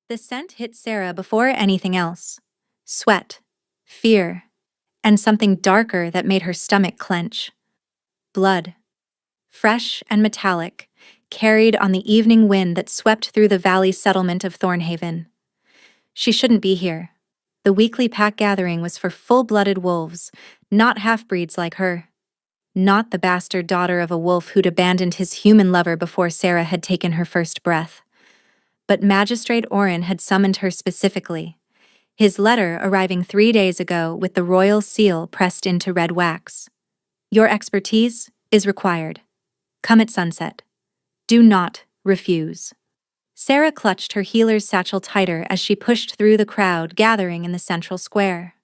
The scent hit Sarah before anything else. Sweat, fear, and something darker that made her stomach clench. Blood. Fresh and metallic, carried on the evening wind that swept through the valley settlement of Thornhaven. She shouldn't be here. The weekly pack gathering was for full-blooded wolves, not half-breeds like her. Not the bastard daughter of a wolf who'd abandoned his human lover before Sarah had taken her first breath. But Magistrate Oren had summoned her specifically, his letter arriving 3 days ago with the royal seal pressed into red wax. Your expertise is required. Come at sunset. Do not refuse. Sarah clutched her healer's satchel tighter as she pushed through the crowd gathering in the central square.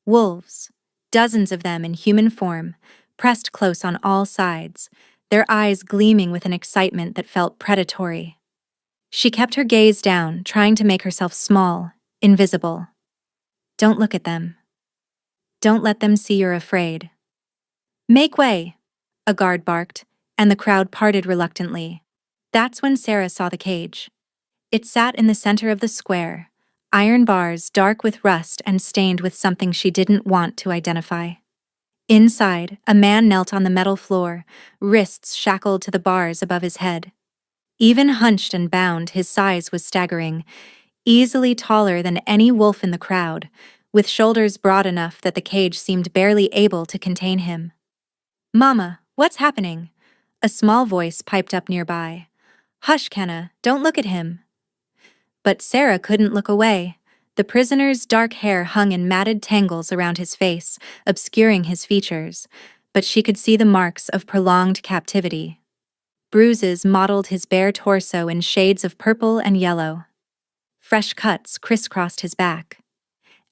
Wolves, dozens of them in human form, pressed close on all sides, their eyes gleaming with an excitement that felt predatory. She kept her gaze down, trying to make herself small, invisible. Don't look at them. Don't let them see you're afraid. Make way, a guard barked, and the crowd parted reluctantly. That's when Sarah saw the cage. It sat in the center of the square, iron bars dark with rust and stained with something she didn't want to identify. Inside, a man knelt on the metal floor, wrists shackled to the bars above his head. Even hunched and bound, his size was staggering, easily taller than any wolf in the crowd, with shoulders broad enough that the cage seemed barely able to contain him. "Mama, what's happening?" A small voice piped up nearby. "Hush, Kenna, don't look at him." But Sarah couldn't look away. The prisoner's dark hair hung in matted tangles around his face, obscuring his features, but she could see the marks of prolonged captivity. Bruises mottled his bare torso in shades of purple and yellow. Fresh cuts crisscrossed his back.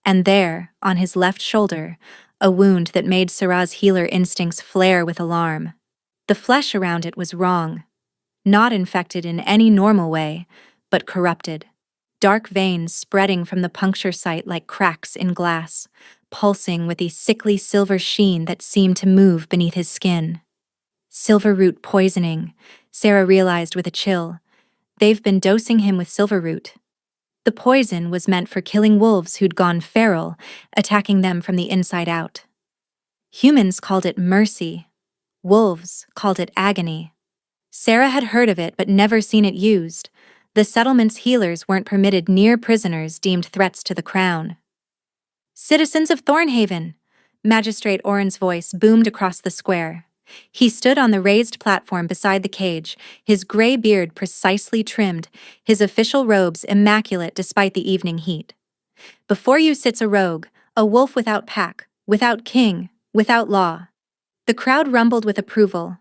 And there, on his left shoulder, a wound that made Sarah's healer instincts flare with alarm. The flesh around it was wrong. Not infected in any normal way, but corrupted. Dark veins spreading from the puncture site like cracks in glass, pulsing with a sickly silver sheen that seemed to move beneath his skin. Silver root poisoning, Sarah realized with a chill. They've been dosing him with silver root. The poison was meant for killing wolves who'd gone feral, attacking them from the inside out. Humans called it mercy. Wolves called it agony. Sarah had heard of it but never seen it used. The settlement's healers weren't permitted near prisoners deemed threats to the crown. "Citizens of Thornhaven!" Magistrate Oren's voice boomed across the square. He stood on the raised platform beside the cage, his gray beard precisely trimmed, his official robes immaculate despite the evening heat. "Before you sits a rogue, a wolf without pack, without king, without law." The crowd rumbled with approval.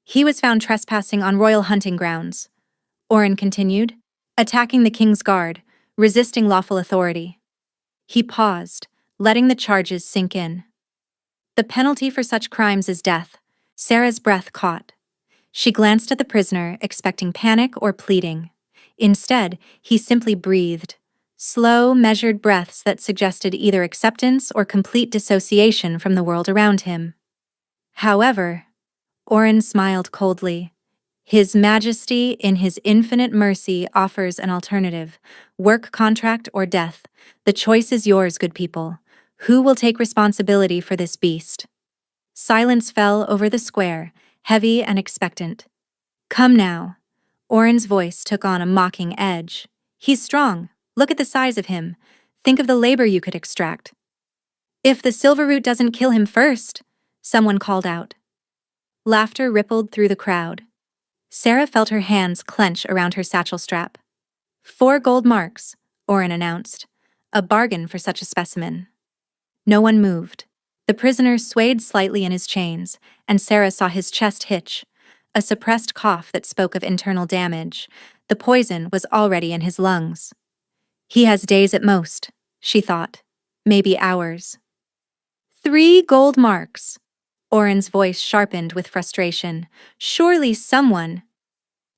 "He was found trespassing on royal hunting grounds," Oren continued, "attacking the king's guard, resisting lawful authority." He paused, letting the charges sink in. "The penalty for such crimes is death." Sarah's breath caught. She glanced at the prisoner, expecting panic or pleading. Instead, he simply breathed, slow, measured breaths that suggested either acceptance or complete dissociation from the world around him. However, Oren smiled coldly. "His Majesty, in his infinite mercy, offers an alternative. Work contract or death. The choice is yours, good people. Who will take responsibility for this beast?" Silence fell over the square, heavy and expectant. "Come now." Oren's voice took on a mocking edge. "He's strong. Look at the size of him. Think of the labor you could extract." "If the silver root doesn't kill him first," someone called out. Laughter rippled through the crowd. Sarah felt her hands clench around her satchel strap. 4 gold marks, Oren announced. A bargain for such a specimen. No one moved. The prisoner swayed slightly in his chains, and Sarah saw his chest hitch, a suppressed cough that spoke of internal damage. The poison was already in his lungs. "He has days at most," she thought. "Maybe hours." 3 gold marks. Oren's voice sharpened with frustration. "Surely someone—"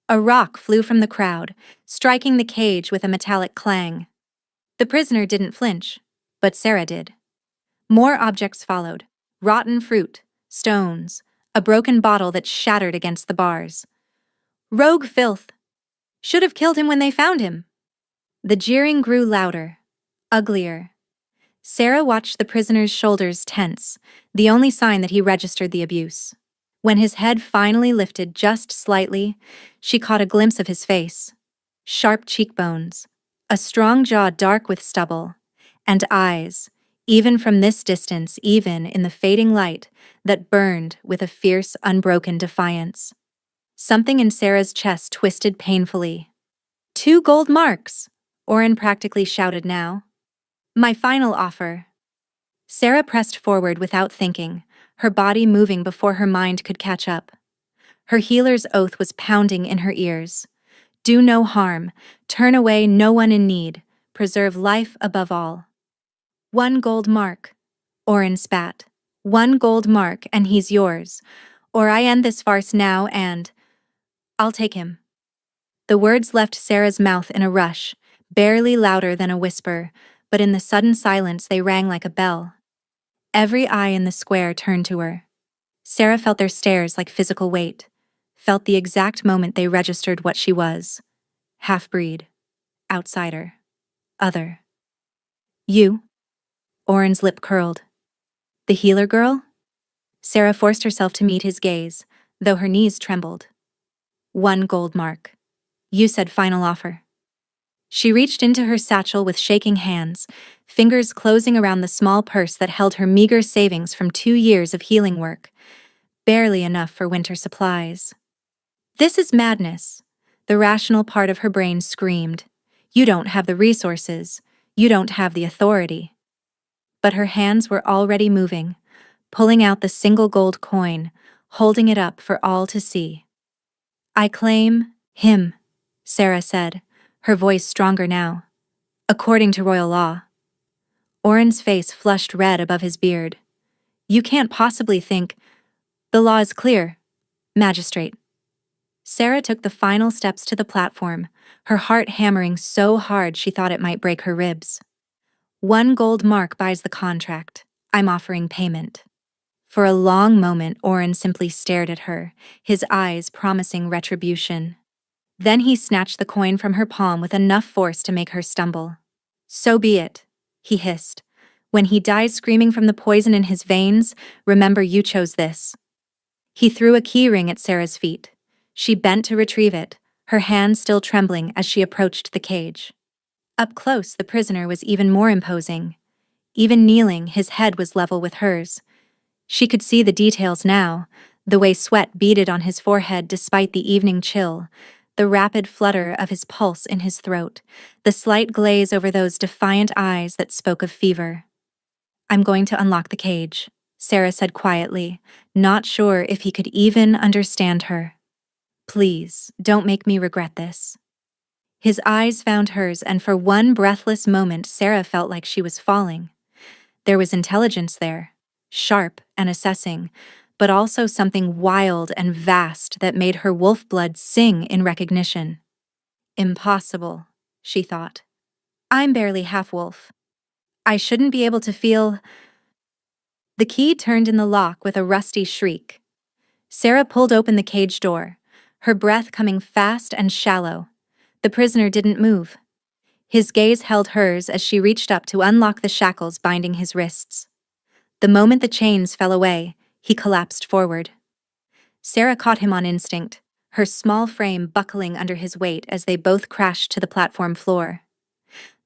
A rock flew from the crowd, striking the cage with a metallic clang. The prisoner didn't flinch, but Sarah did. More objects followed: rotten fruit, stones, a broken bottle that shattered against the bars. "Rogue filth! Should have killed him when they found him." The jeering grew louder, uglier. Sarah watched the prisoner's shoulders tense, the only sign that he registered the abuse. When his head finally lifted just slightly, she caught a glimpse of his face. Sharp cheekbones, a strong jaw dark with stubble, and eyes, even from this distance, even in the fading light, that burned with a fierce, unbroken defiance. Something in Sarah's chest twisted painfully. 2 gold marks, Oren practically shouted now. My final offer. Sarah pressed forward without thinking, her body moving before her mind could catch up. Her healer's oath was pounding in her ears. Do no harm, turn away no one in need, preserve life above all. 1 gold mark, Oren spat. 1 gold mark and he's yours, or I end this farce now and… I'll take him. The words left Sarah's mouth in a rush, barely louder than a whisper, but in the sudden silence they rang like a bell. Every eye in the square turned to her. Sarah felt their stares like physical weight, felt the exact moment they registered what she was. Half-breed. Outsider. Other. You? Oren's lip curled. The healer girl? Sarah forced herself to meet his gaze, though her knees trembled. 1 gold mark. You said final offer. She reached into her satchel with shaking hands, fingers closing around the small purse that held her meager savings from 2 years of healing work, barely enough for winter supplies. This is madness, the rational part of her brain screamed. You don't have the resources, you don't have the authority. But her hands were already moving, pulling out the single gold coin, holding it up for all to see. I claim him, Sarah said, her voice stronger now. According to royal law. Oren's face flushed red above his beard. You can't possibly think… The law is clear, magistrate. Sarah took the final steps to the platform, her heart hammering so hard she thought it might break her ribs. 1 gold mark buys the contract. I'm offering payment. For a long moment, Oren simply stared at her, his eyes promising retribution. Then he snatched the coin from her palm with enough force to make her stumble. So be it, he hissed. When he dies screaming from the poison in his veins, remember you chose this. He threw a key ring at Sarah's feet. She bent to retrieve it, her hand still trembling as she approached the cage. Up close, the prisoner was even more imposing. Even kneeling, his head was level with hers. She could see the details now, the way sweat beaded on his forehead despite the evening chill, the rapid flutter of his pulse in his throat, the slight glaze over those defiant eyes that spoke of fever. I'm going to unlock the cage, Sarah said quietly, not sure if he could even understand her. Please, don't make me regret this. His eyes found hers, and for one breathless moment Sarah felt like she was falling. There was intelligence there, sharp and assessing, but also something wild and vast that made her wolf blood sing in recognition. Impossible, she thought. I'm barely half-wolf. I shouldn't be able to feel… The key turned in the lock with a rusty shriek. Sarah pulled open the cage door, her breath coming fast and shallow. The prisoner didn't move. His gaze held hers as she reached up to unlock the shackles binding his wrists. The moment the chains fell away, he collapsed forward. Sarah caught him on instinct, her small frame buckling under his weight as they both crashed to the platform floor.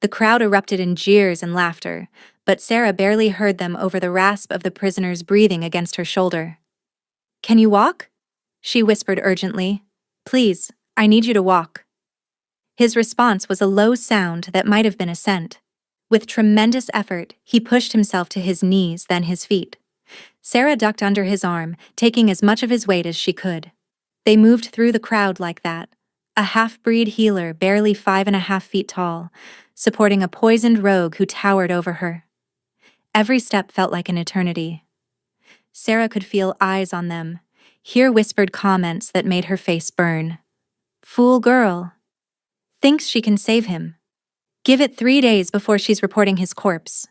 The crowd erupted in jeers and laughter, but Sarah barely heard them over the rasp of the prisoner's breathing against her shoulder. Can you walk? She whispered urgently. Please, I need you to walk. His response was a low sound that might have been assent. With tremendous effort, he pushed himself to his knees, then his feet. Sarah ducked under his arm, taking as much of his weight as she could. They moved through the crowd like that, a half-breed healer barely 5.5 feet tall, supporting a poisoned rogue who towered over her. Every step felt like an eternity. Sarah could feel eyes on them, hear whispered comments that made her face burn. Fool girl. Thinks she can save him. Give it 3 days before she's reporting his corpse.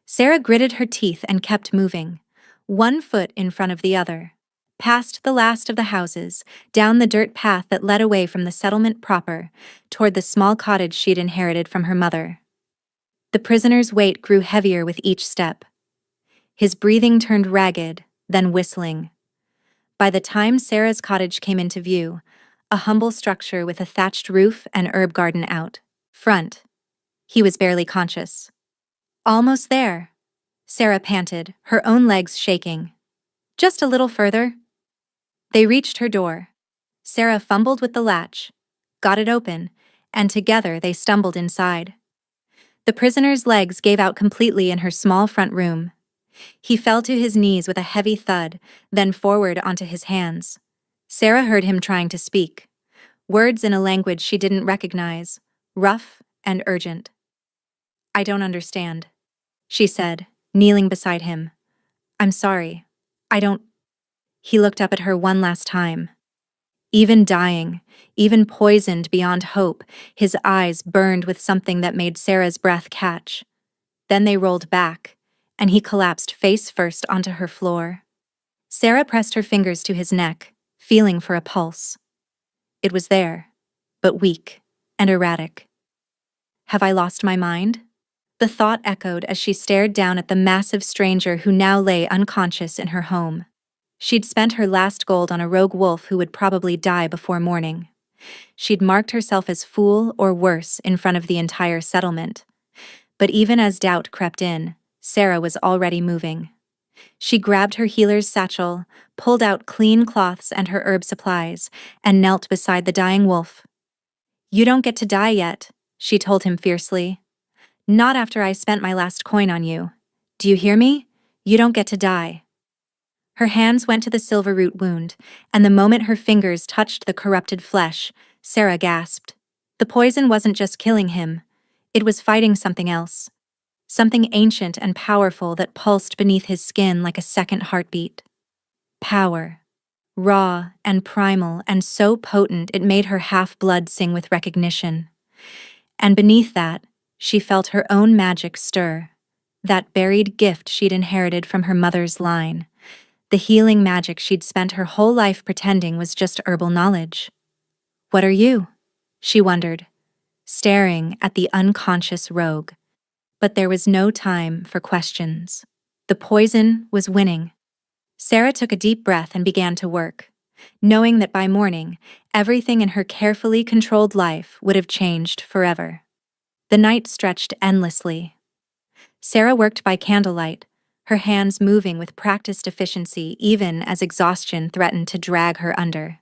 Sarah gritted her teeth and kept moving, one foot in front of the other. past the last of the houses, down the dirt path that led away from the settlement proper, toward the small cottage she'd inherited from her mother. The prisoner's weight grew heavier with each step. His breathing turned ragged, then whistling. By the time Sarah's cottage came into view, a humble structure with a thatched roof and herb garden out front, he was barely conscious. Almost there, Sarah panted, her own legs shaking. Just a little further. They reached her door. Sarah fumbled with the latch, got it open, and together they stumbled inside. The prisoner's legs gave out completely in her small front room. He fell to his knees with a heavy thud, then forward onto his hands. Sarah heard him trying to speak. Words in a language she didn't recognize, rough and urgent. "I don't understand," she said, kneeling beside him. "I'm sorry. I don't—" He looked up at her one last time. Even dying, even poisoned beyond hope, his eyes burned with something that made Sarah's breath catch. Then they rolled back, and he collapsed face first onto her floor. Sarah pressed her fingers to his neck, feeling for a pulse. It was there, but weak and erratic. Have I lost my mind? The thought echoed as she stared down at the massive stranger who now lay unconscious in her home. She'd spent her last gold on a rogue wolf who would probably die before morning. She'd marked herself as fool or worse in front of the entire settlement. But even as doubt crept in, Sarah was already moving. She grabbed her healer's satchel, pulled out clean cloths and her herb supplies, and knelt beside the dying wolf. "You don't get to die yet," she told him fiercely. "Not after I spent my last coin on you. Do you hear me? You don't get to die." Her hands went to the silver root wound, and the moment her fingers touched the corrupted flesh, Sarah gasped. The poison wasn't just killing him. It was fighting something else. Something ancient and powerful that pulsed beneath his skin like a second heartbeat. Power. Raw and primal and so potent it made her half-blood sing with recognition. And beneath that, she felt her own magic stir. That buried gift she'd inherited from her mother's line. The healing magic she'd spent her whole life pretending was just herbal knowledge. "What are you?" she wondered, staring at the unconscious rogue. But there was no time for questions. The poison was winning. Sarah took a deep breath and began to work, knowing that by morning, everything in her carefully controlled life would have changed forever. The night stretched endlessly. Sarah worked by candlelight, her hands moving with practiced efficiency even as exhaustion threatened to drag her under.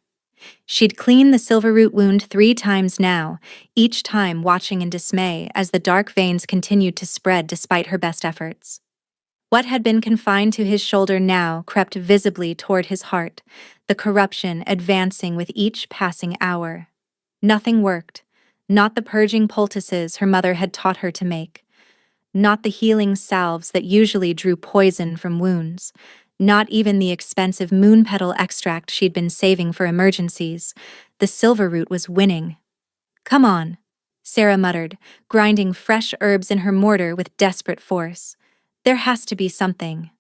She'd cleaned the silver root wound 3 times now, each time watching in dismay as the dark veins continued to spread despite her best efforts. What had been confined to his shoulder now crept visibly toward his heart, the corruption advancing with each passing hour. Nothing worked, not the purging poultices her mother had taught her to make. Not the healing salves that usually drew poison from wounds. Not even the expensive moon petal extract she'd been saving for emergencies. The silver root was winning. "Come on," Sarah muttered, grinding fresh herbs in her mortar with desperate force. "There has to be something."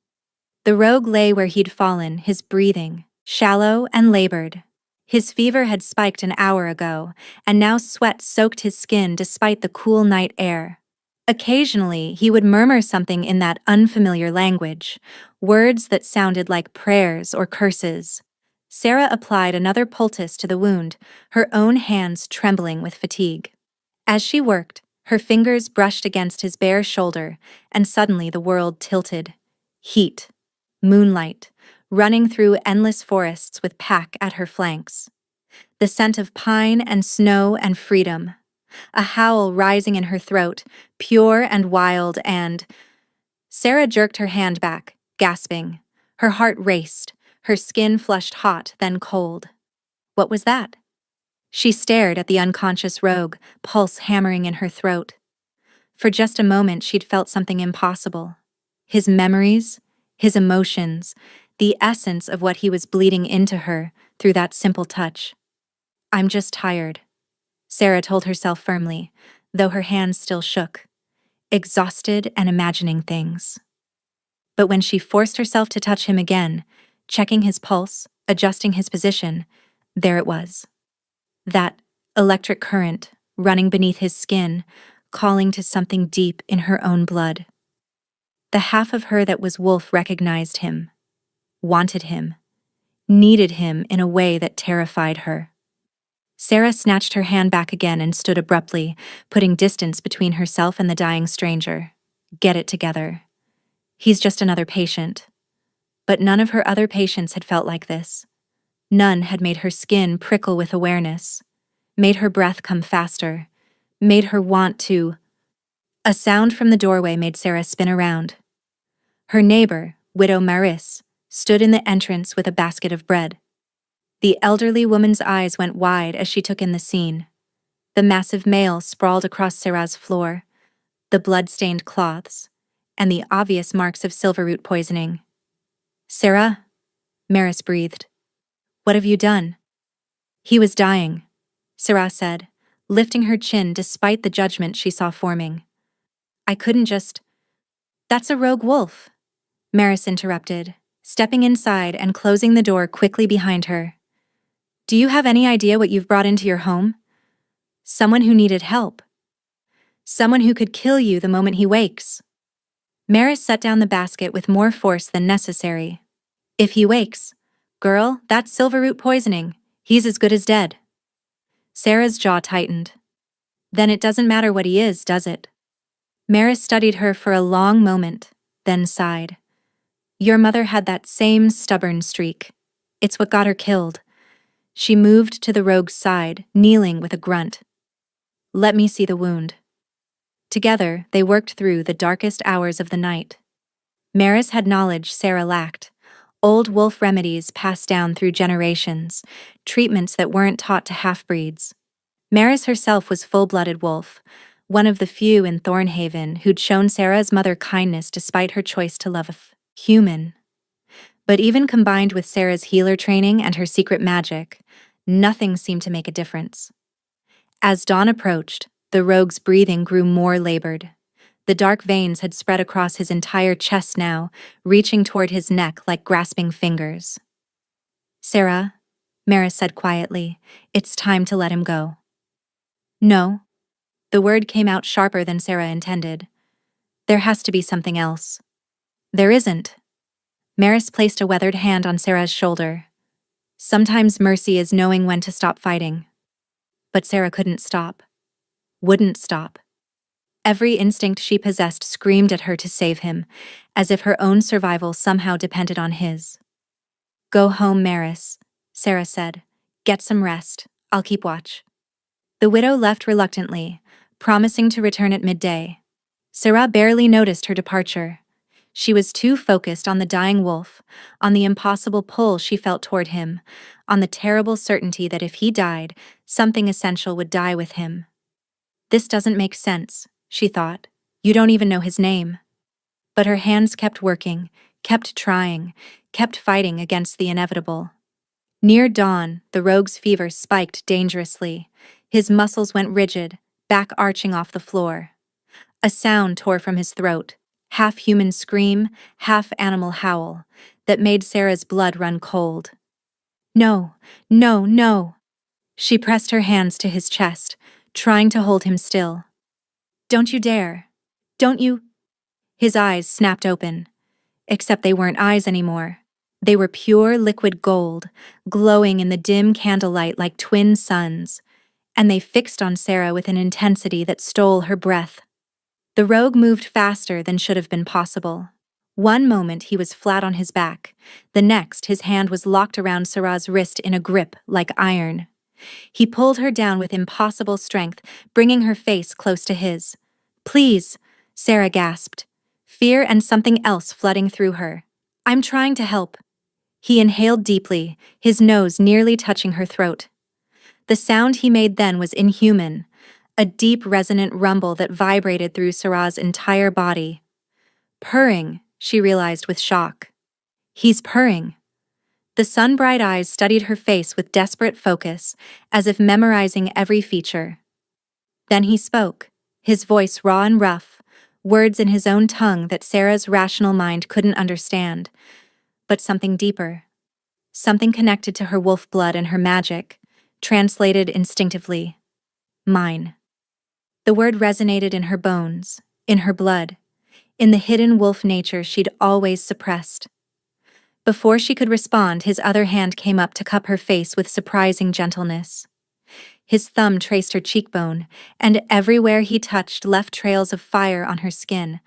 The rogue lay where he'd fallen, his breathing shallow and labored. His fever had spiked an hour ago, and now sweat soaked his skin despite the cool night air. Occasionally, he would murmur something in that unfamiliar language, words that sounded like prayers or curses. Sarah applied another poultice to the wound, her own hands trembling with fatigue. As she worked, her fingers brushed against his bare shoulder, and suddenly the world tilted. Heat. Moonlight. Running through endless forests with pack at her flanks. The scent of pine and snow and freedom. A howl rising in her throat, pure and wild and— Sarah jerked her hand back, gasping. Her heart raced, her skin flushed hot, then cold. What was that? She stared at the unconscious rogue, pulse hammering in her throat. For just a moment she'd felt something impossible. His memories, his emotions, the essence of what he was bleeding into her through that simple touch. "I'm just tired," Sarah told herself firmly, though her hands still shook, exhausted and imagining things. But when she forced herself to touch him again, checking his pulse, adjusting his position, there it was. That electric current running beneath his skin, calling to something deep in her own blood. The half of her that was Wolf recognized him, wanted him, needed him in a way that terrified her. Sarah snatched her hand back again and stood abruptly, putting distance between herself and the dying stranger. Get it together. He's just another patient. But none of her other patients had felt like this. None had made her skin prickle with awareness, made her breath come faster, made her want to. A sound from the doorway made Sarah spin around. Her neighbor, Widow Maris, stood in the entrance with a basket of bread. The elderly woman's eyes went wide as she took in the scene. The massive mail sprawled across Sarah's floor, the blood-stained cloths, and the obvious marks of silverroot poisoning. "Sarah?" Maris breathed. "What have you done?" "He was dying," Sarah said, lifting her chin despite the judgment she saw forming. "I couldn't just—" "That's a rogue wolf," Maris interrupted, stepping inside and closing the door quickly behind her. "Do you have any idea what you've brought into your home? Someone who needed help. Someone who could kill you the moment he wakes." Maris set down the basket with more force than necessary. "If he wakes, girl, that's silverroot poisoning. He's as good as dead." Sarah's jaw tightened. "Then it doesn't matter what he is, does it?" Maris studied her for a long moment, then sighed. "Your mother had that same stubborn streak. It's what got her killed." She moved to the rogue's side, kneeling with a grunt. "Let me see the wound." Together, they worked through the darkest hours of the night. Maris had knowledge Sarah lacked. Old wolf remedies passed down through generations, treatments that weren't taught to half-breeds. Maris herself was full-blooded wolf, one of the few in Thornhaven who'd shown Sarah's mother kindness despite her choice to love a human. But even combined with Sarah's healer training and her secret magic, nothing seemed to make a difference. As dawn approached, the rogue's breathing grew more labored. The dark veins had spread across his entire chest now, reaching toward his neck like grasping fingers. "Sarah," Maris said quietly, "it's time to let him go." "No." The word came out sharper than Sarah intended. "There has to be something else." "There isn't." Maris placed a weathered hand on Sarah's shoulder. "Sometimes mercy is knowing when to stop fighting." But Sarah couldn't stop. Wouldn't stop. Every instinct she possessed screamed at her to save him, as if her own survival somehow depended on his. "Go home, Maris," Sarah said. "Get some rest. I'll keep watch." The widow left reluctantly, promising to return at midday. Sarah barely noticed her departure. She was too focused on the dying wolf, on the impossible pull she felt toward him, on the terrible certainty that if he died, something essential would die with him. "This doesn't make sense," she thought. "You don't even know his name." But her hands kept working, kept trying, kept fighting against the inevitable. Near dawn, the rogue's fever spiked dangerously. His muscles went rigid, back arching off the floor. A sound tore from his throat, half human scream, half animal howl, that made Sarah's blood run cold. "No, no, no." She pressed her hands to his chest, trying to hold him still. "Don't you dare. Don't you—" His eyes snapped open. Except they weren't eyes anymore. They were pure liquid gold, glowing in the dim candlelight like twin suns, and they fixed on Sarah with an intensity that stole her breath. The rogue moved faster than should have been possible. One moment he was flat on his back, the next his hand was locked around Sarah's wrist in a grip like iron. He pulled her down with impossible strength, bringing her face close to his. "Please," Sarah gasped, fear and something else flooding through her. "I'm trying to help." He inhaled deeply, his nose nearly touching her throat. The sound he made then was inhuman, a deep resonant rumble that vibrated through Sarah's entire body. Purring, she realized with shock. He's purring. The sun-bright eyes studied her face with desperate focus, as if memorizing every feature. Then he spoke, his voice raw and rough, words in his own tongue that Sarah's rational mind couldn't understand, but something deeper. something connected to her wolf blood and her magic, translated instinctively. Mine. The word resonated in her bones, in her blood, in the hidden wolf nature she'd always suppressed. Before she could respond, his other hand came up to cup her face with surprising gentleness. His thumb traced her cheekbone, and everywhere he touched left trails of fire on her skin.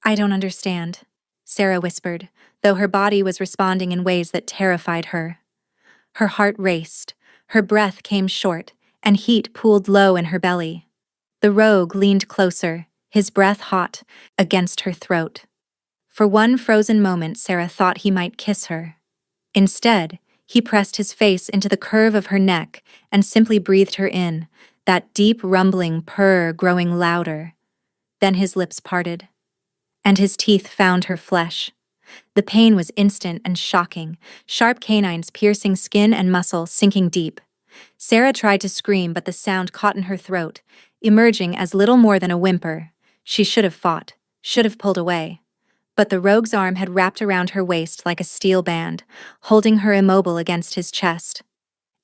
"I don't understand," Sarah whispered, though her body was responding in ways that terrified her. Her heart raced, her breath came short, and heat pooled low in her belly. The rogue leaned closer, his breath hot, against her throat. For one frozen moment, Sarah thought he might kiss her. Instead, he pressed his face into the curve of her neck and simply breathed her in, that deep rumbling purr growing louder. Then his lips parted, and his teeth found her flesh. The pain was instant and shocking, sharp canines piercing skin and muscle, sinking deep. Sarah tried to scream, but the sound caught in her throat, emerging as little more than a whimper. She should have fought, should have pulled away. But the rogue's arm had wrapped around her waist like a steel band, holding her immobile against his chest.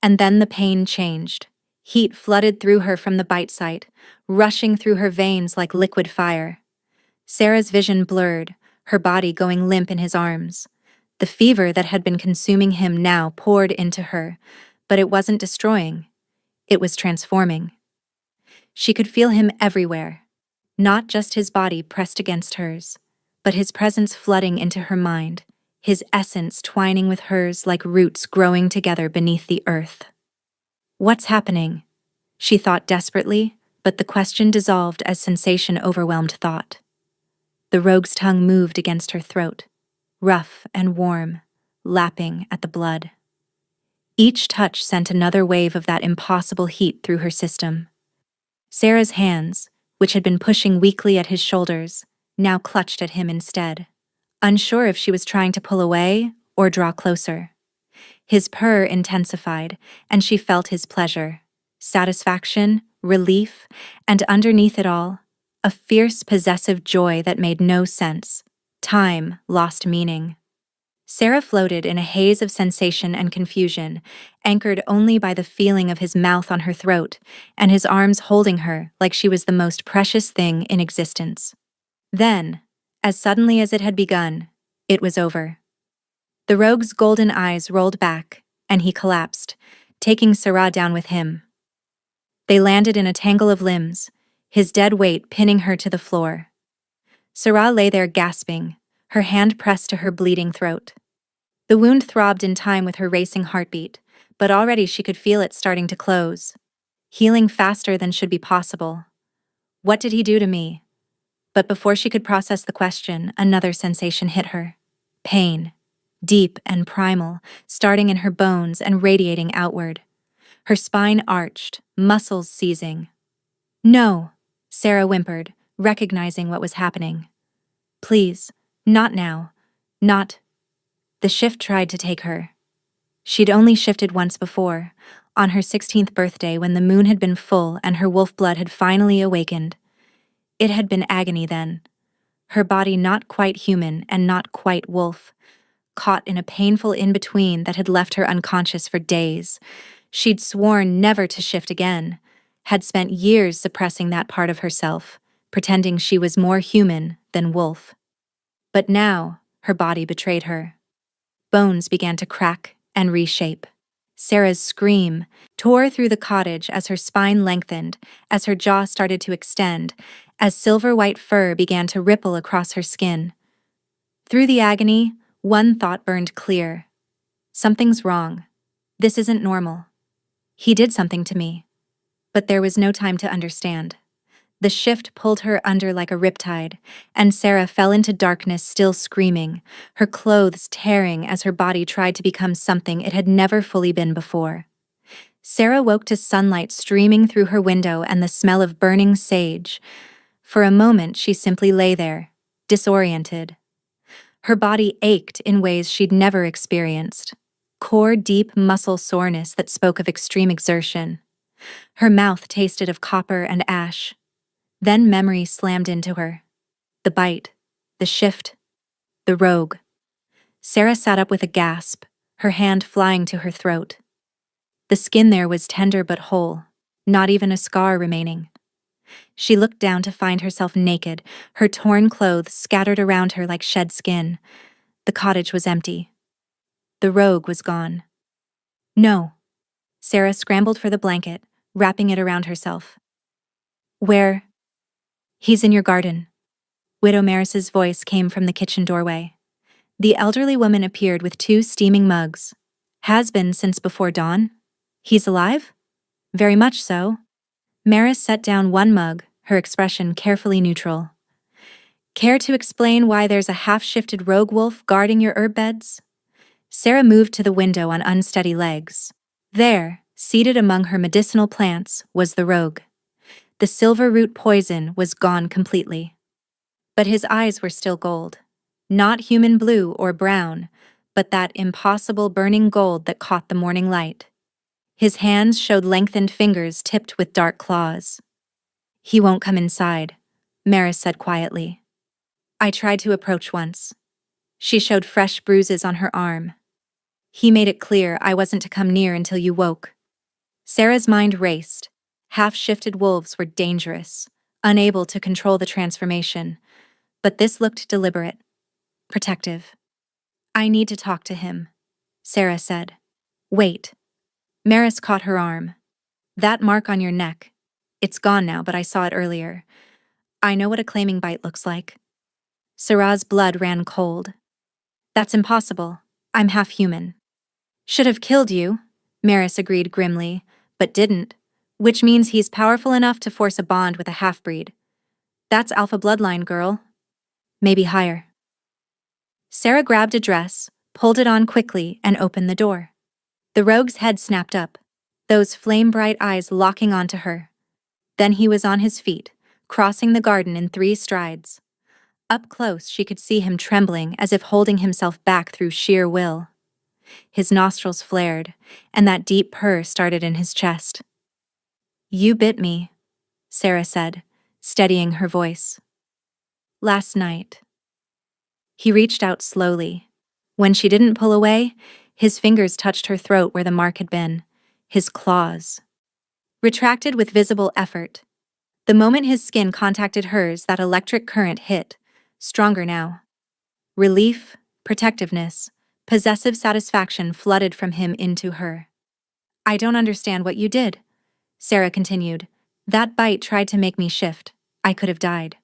And then the pain changed. Heat flooded through her from the bite site, rushing through her veins like liquid fire. Sarah's vision blurred, her body going limp in his arms. The fever that had been consuming him now poured into her, but it wasn't destroying. It was transforming. She could feel him everywhere, not just his body pressed against hers, but his presence flooding into her mind, his essence twining with hers like roots growing together beneath the earth. "What's happening?" she thought desperately, but the question dissolved as sensation overwhelmed thought. The rogue's tongue moved against her throat, rough and warm, lapping at the blood. Each touch sent another wave of that impossible heat through her system. Sarah's hands, which had been pushing weakly at his shoulders, now clutched at him instead, unsure if she was trying to pull away or draw closer. His purr intensified, and she felt his pleasure, satisfaction, relief, and underneath it all, a fierce possessive joy that made no sense. Time lost meaning. Sarah floated in a haze of sensation and confusion, anchored only by the feeling of his mouth on her throat and his arms holding her like she was the most precious thing in existence. Then, as suddenly as it had begun, it was over. The rogue's golden eyes rolled back, and he collapsed, taking Sarah down with him. They landed in a tangle of limbs, his dead weight pinning her to the floor. Sarah lay there gasping, her hand pressed to her bleeding throat. The wound throbbed in time with her racing heartbeat, but already she could feel it starting to close, healing faster than should be possible. What did he do to me? But before she could process the question, another sensation hit her. Pain, deep and primal, starting in her bones and radiating outward. Her spine arched, muscles seizing. "No," Sarah whimpered, recognizing what was happening. "Please, not now. Not." The shift tried to take her. She'd only shifted once before, on her 16th birthday when the moon had been full and her wolf blood had finally awakened. It had been agony then. Her body not quite human and not quite wolf, caught in a painful in-between that had left her unconscious for days. She'd sworn never to shift again, had spent years suppressing that part of herself, pretending she was more human than wolf. But now, her body betrayed her. Bones began to crack and reshape. Sarah's scream tore through the cottage as her spine lengthened, as her jaw started to extend, as silver-white fur began to ripple across her skin. Through the agony, one thought burned clear. Something's wrong. This isn't normal. He did something to me. But there was no time to understand. The shift pulled her under like a riptide, and Sarah fell into darkness still screaming, her clothes tearing as her body tried to become something it had never fully been before. Sarah woke to sunlight streaming through her window and the smell of burning sage. For a moment she simply lay there, disoriented. Her body ached in ways she'd never experienced. Core-deep muscle soreness that spoke of extreme exertion. Her mouth tasted of copper and ash. Then memory slammed into her. The bite, the shift, the rogue. Sarah sat up with a gasp, her hand flying to her throat. The skin there was tender but whole, not even a scar remaining. She looked down to find herself naked, her torn clothes scattered around her like shed skin. The cottage was empty. The rogue was gone. No. Sarah scrambled for the blanket, wrapping it around herself. Where? He's in your garden. Widow Maris's voice came from the kitchen doorway. The elderly woman appeared with 2 steaming mugs. Has been since before dawn? He's alive? Very much so. Maris set down one mug, her expression carefully neutral. Care to explain why there's a half-shifted rogue wolf guarding your herb beds? Sarah moved to the window on unsteady legs. There, seated among her medicinal plants, was the rogue. The silver root poison was gone completely. But his eyes were still gold. Not human blue or brown, but that impossible burning gold that caught the morning light. His hands showed lengthened fingers tipped with dark claws. He won't come inside, Maris said quietly. I tried to approach once. She showed fresh bruises on her arm. He made it clear I wasn't to come near until you woke. Sarah's mind raced. Half-shifted wolves were dangerous, unable to control the transformation. But this looked deliberate, protective. I need to talk to him, Sarah said. Wait. Maris caught her arm. That mark on your neck. It's gone now, but I saw it earlier. I know what a claiming bite looks like. Sarah's blood ran cold. That's impossible. I'm half human. Should have killed you, Maris agreed grimly, but didn't, which means he's powerful enough to force a bond with a half-breed. That's alpha bloodline, girl. Maybe higher. Sarah grabbed a dress, pulled it on quickly, and opened the door. The rogue's head snapped up, those flame-bright eyes locking onto her. Then he was on his feet, crossing the garden in 3 strides. Up close, she could see him trembling as if holding himself back through sheer will. His nostrils flared, and that deep purr started in his chest. You bit me, Sarah said, steadying her voice. Last night. He reached out slowly. When she didn't pull away, his fingers touched her throat where the mark had been, his claws. Retracted with visible effort. The moment his skin contacted hers, that electric current hit, stronger now. Relief, protectiveness, possessive satisfaction flooded from him into her. I don't understand what you did, Sarah continued. That bite tried to make me shift. I could have died.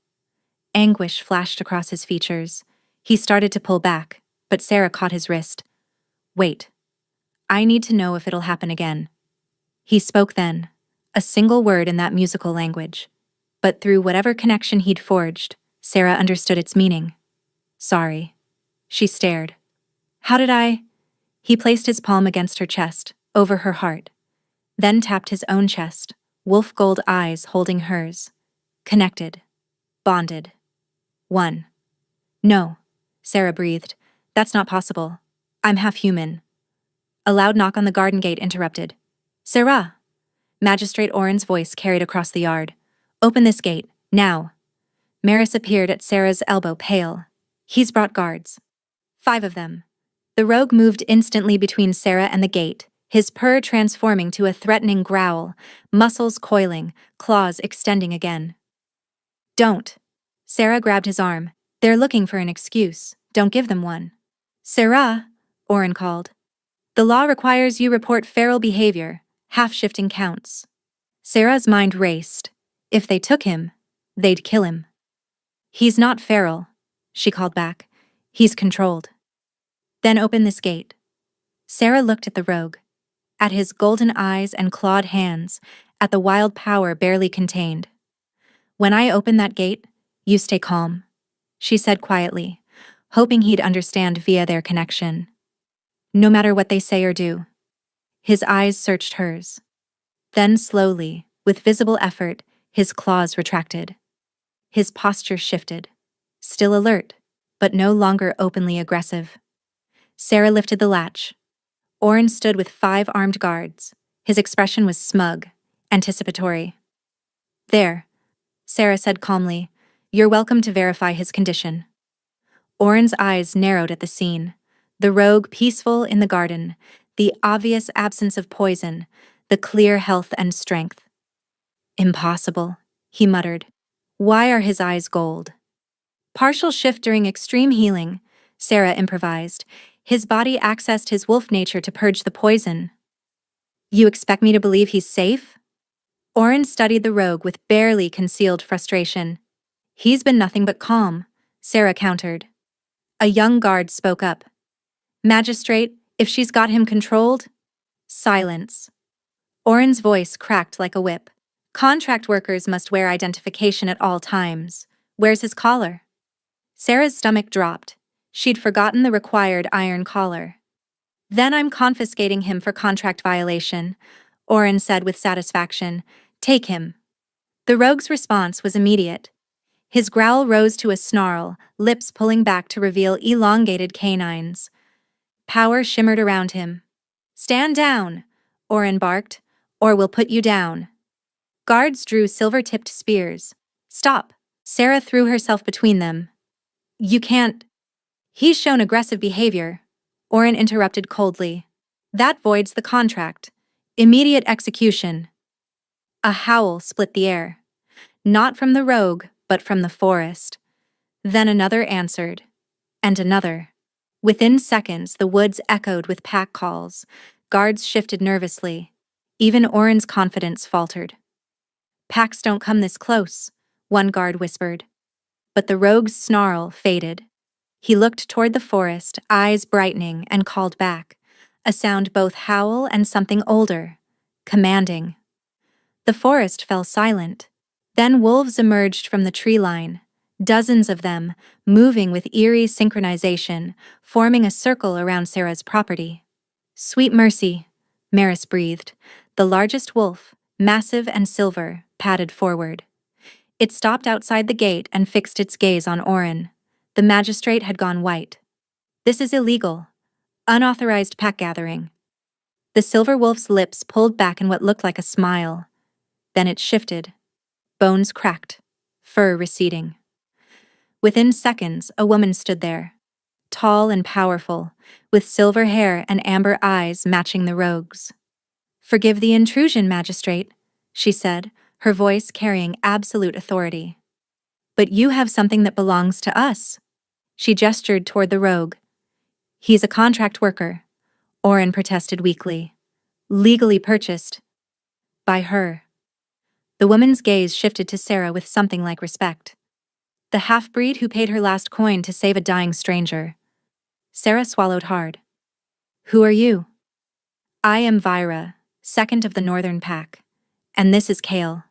Anguish flashed across his features. He started to pull back, but Sarah caught his wrist. Wait. I need to know if it'll happen again. He spoke then, a single word in that musical language. But through whatever connection he'd forged, Sarah understood its meaning. Sorry. She stared. How did I? He placed his palm against her chest, over her heart. Then tapped his own chest, wolf gold eyes holding hers. Connected. Bonded. One. No, Sarah breathed. That's not possible. I'm half human. A loud knock on the garden gate interrupted. Sarah! Magistrate Oren's voice carried across the yard. Open this gate, now. Maris appeared at Sarah's elbow, pale. He's brought guards. 5 of them. The rogue moved instantly between Sarah and the gate, his purr transforming to a threatening growl, muscles coiling, claws extending again. Don't. Sarah grabbed his arm. They're looking for an excuse. Don't give them one. Sarah, Oren called. The law requires you report feral behavior. Half-shifting counts. Sarah's mind raced. If they took him, they'd kill him. He's not feral, she called back. He's controlled. Then open this gate. Sarah looked at the rogue, at his golden eyes and clawed hands, at the wild power barely contained. When I open that gate, you stay calm, she said quietly, hoping he'd understand via their connection. No matter what they say or do. His eyes searched hers. Then slowly, with visible effort, his claws retracted. His posture shifted. Still alert, but no longer openly aggressive. Sarah lifted the latch. Oren stood with 5 armed guards. His expression was smug, anticipatory. There, Sarah said calmly. You're welcome to verify his condition. Oren's eyes narrowed at the scene. The rogue peaceful in the garden, the obvious absence of poison, the clear health and strength. Impossible, he muttered. Why are his eyes gold? Partial shift during extreme healing, Sarah improvised. His body accessed his wolf nature to purge the poison. You expect me to believe he's safe? Oren studied the rogue with barely concealed frustration. He's been nothing but calm, Sarah countered. A young guard spoke up. Magistrate, if she's got him controlled? Silence. Oren's voice cracked like a whip. Contract workers must wear identification at all times. Where's his collar? Sarah's stomach dropped. She'd forgotten the required iron collar. Then I'm confiscating him for contract violation, Oren said with satisfaction. Take him. The rogue's response was immediate. His growl rose to a snarl, lips pulling back to reveal elongated canines. Power shimmered around him. Stand down, Oren barked, or we'll put you down. Guards drew silver-tipped spears. Stop. Sarah threw herself between them. You can't. He's shown aggressive behavior, Oren interrupted coldly. That voids the contract. Immediate execution. A howl split the air. Not from the rogue, but from the forest. Then another answered. And another. Within seconds, the woods echoed with pack calls. Guards shifted nervously. Even Oren's confidence faltered. Packs don't come this close, one guard whispered. But the rogue's snarl faded. He looked toward the forest, eyes brightening, and called back. A sound both howl and something older. Commanding. The forest fell silent. Then wolves emerged from the tree line. Dozens of them, moving with eerie synchronization, forming a circle around Sarah's property. Sweet mercy, Maris breathed. The largest wolf, massive and silver, padded forward. It stopped outside the gate and fixed its gaze on Oren. The magistrate had gone white. This is illegal. Unauthorized pack gathering. The silver wolf's lips pulled back in what looked like a smile. Then it shifted. Bones cracked, fur receding. Within seconds, a woman stood there. Tall and powerful, with silver hair and amber eyes matching the rogue's. Forgive the intrusion, magistrate, she said, her voice carrying absolute authority. But you have something that belongs to us. She gestured toward the rogue. He's a contract worker, Oren protested weakly. Legally purchased. By her. The woman's gaze shifted to Sarah with something like respect. The half-breed who paid her last coin to save a dying stranger. Sarah swallowed hard. Who are you? I am Vyra, second of the Northern Pack. And this is Kale,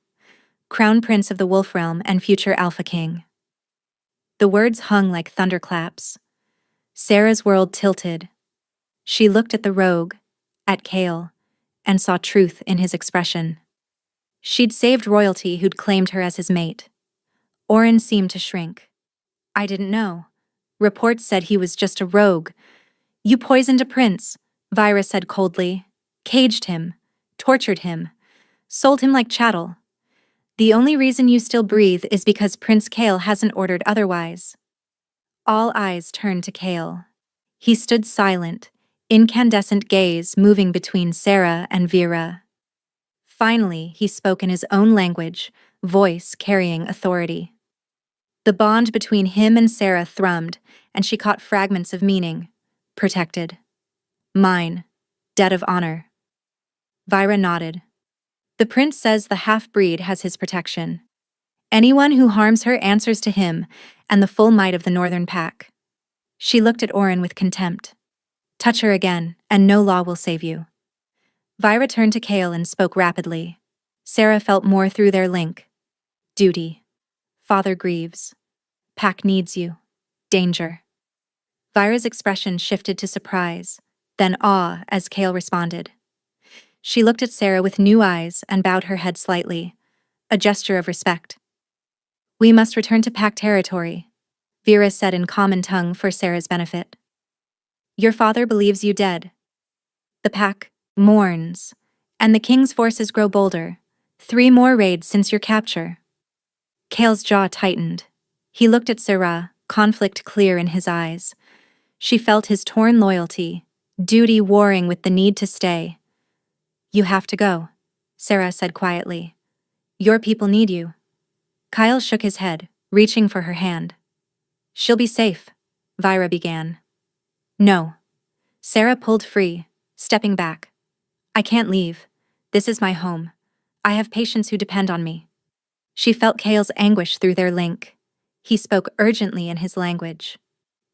Crown Prince of the Wolf Realm and future Alpha King. The words hung like thunderclaps. Sarah's world tilted. She looked at the rogue, at Kale, and saw truth in his expression. She'd saved royalty who'd claimed her as his mate. Oren seemed to shrink. I didn't know. Reports said he was just a rogue. You poisoned a prince, Vyra said coldly. Caged him. Tortured him. Sold him like chattel. The only reason you still breathe is because Prince Kale hasn't ordered otherwise. All eyes turned to Kale. He stood silent, incandescent gaze moving between Sarah and Vyra. Finally, he spoke in his own language, voice carrying authority. The bond between him and Sarah thrummed, and she caught fragments of meaning. Protected. Mine. Debt of honor. Vyra nodded. The prince says the half-breed has his protection. Anyone who harms her answers to him and the full might of the Northern Pack. She looked at Oren with contempt. Touch her again, and no law will save you. Vyra turned to Kale and spoke rapidly. Sarah felt more through their link. Duty. Father grieves. Pack needs you. Danger. Vyra's expression shifted to surprise, then awe as Kale responded. She looked at Sarah with new eyes and bowed her head slightly, a gesture of respect. We must return to Pack territory, Vyra said in common tongue for Sarah's benefit. Your father believes you dead. The Pack mourns, and the king's forces grow bolder. 3 more raids since your capture. Kale's jaw tightened. He looked at Sarah, conflict clear in his eyes. She felt his torn loyalty, duty warring with the need to stay. "You have to go," Sarah said quietly. "Your people need you." Kyle shook his head, reaching for her hand. "She'll be safe," Vira began. "No." Sarah pulled free, stepping back. "I can't leave. This is my home. I have patients who depend on me." She felt Kale's anguish through their link. He spoke urgently in his language.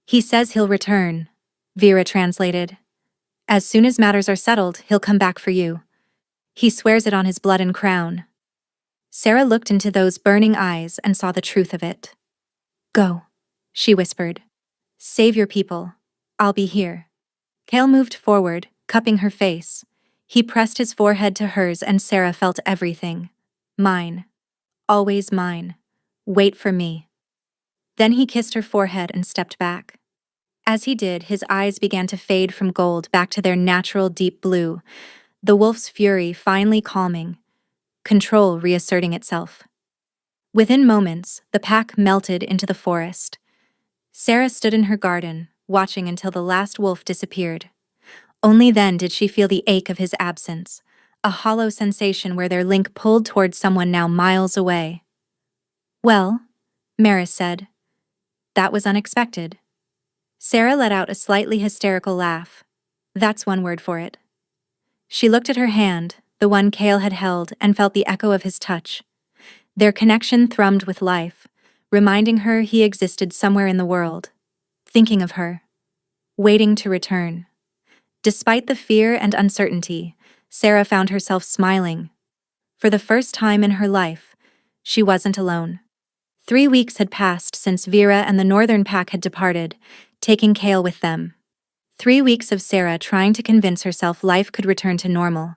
"He says he'll return," Vera translated. "As soon as matters are settled, he'll come back for you. He swears it on his blood and crown." Sarah looked into those burning eyes and saw the truth of it. "Go," she whispered. "Save your people. I'll be here." Kale moved forward, cupping her face. He pressed his forehead to hers and Sarah felt everything. "Mine. Always mine. Wait for me." Then he kissed her forehead and stepped back. As he did, his eyes began to fade from gold back to their natural deep blue, the wolf's fury finally calming, control reasserting itself. Within moments, the pack melted into the forest. Sarah stood in her garden, watching until the last wolf disappeared. Only then did she feel the ache of his absence, a hollow sensation where their link pulled toward someone now miles away. "Well," Maris said. "That was unexpected." Sarah let out a slightly hysterical laugh. "That's one word for it." She looked at her hand, the one Kale had held, and felt the echo of his touch. Their connection thrummed with life, reminding her he existed somewhere in the world, thinking of her, waiting to return. Despite the fear and uncertainty, Sarah found herself smiling. For the first time in her life, she wasn't alone. 3 weeks had passed since Vera and the Northern Pack had departed, taking Kale with them. 3 weeks of Sarah trying to convince herself life could return to normal,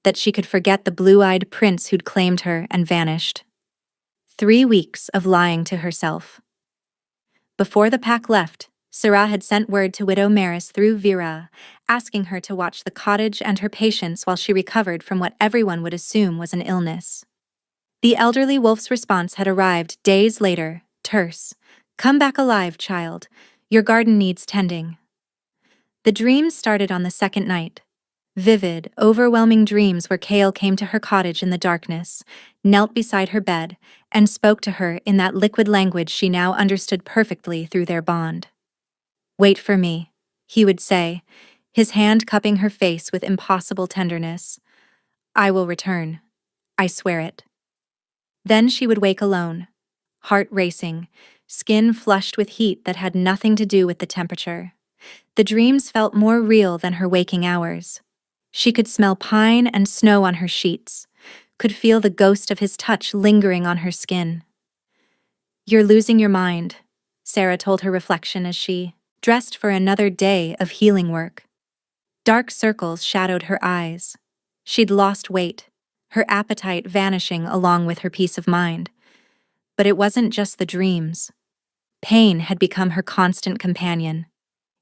that she could forget the blue-eyed prince who'd claimed her and vanished. 3 weeks of lying to herself. Before the pack left, Sarah had sent word to Widow Maris through Vera, asking her to watch the cottage and her patients while she recovered from what everyone would assume was an illness. The elderly wolf's response had arrived days later, terse. "Come back alive, child. Your garden needs tending." The dreams started on the second night. Vivid, overwhelming dreams where Kale came to her cottage in the darkness, knelt beside her bed, and spoke to her in that liquid language she now understood perfectly through their bond. "Wait for me," he would say, his hand cupping her face with impossible tenderness. "I will return. I swear it." Then she would wake alone, heart racing, skin flushed with heat that had nothing to do with the temperature. The dreams felt more real than her waking hours. She could smell pine and snow on her sheets, could feel the ghost of his touch lingering on her skin. "You're losing your mind," Sarah told her reflection as she dressed for another day of healing work. Dark circles shadowed her eyes. She'd lost weight, her appetite vanishing along with her peace of mind. But it wasn't just the dreams. Pain had become her constant companion.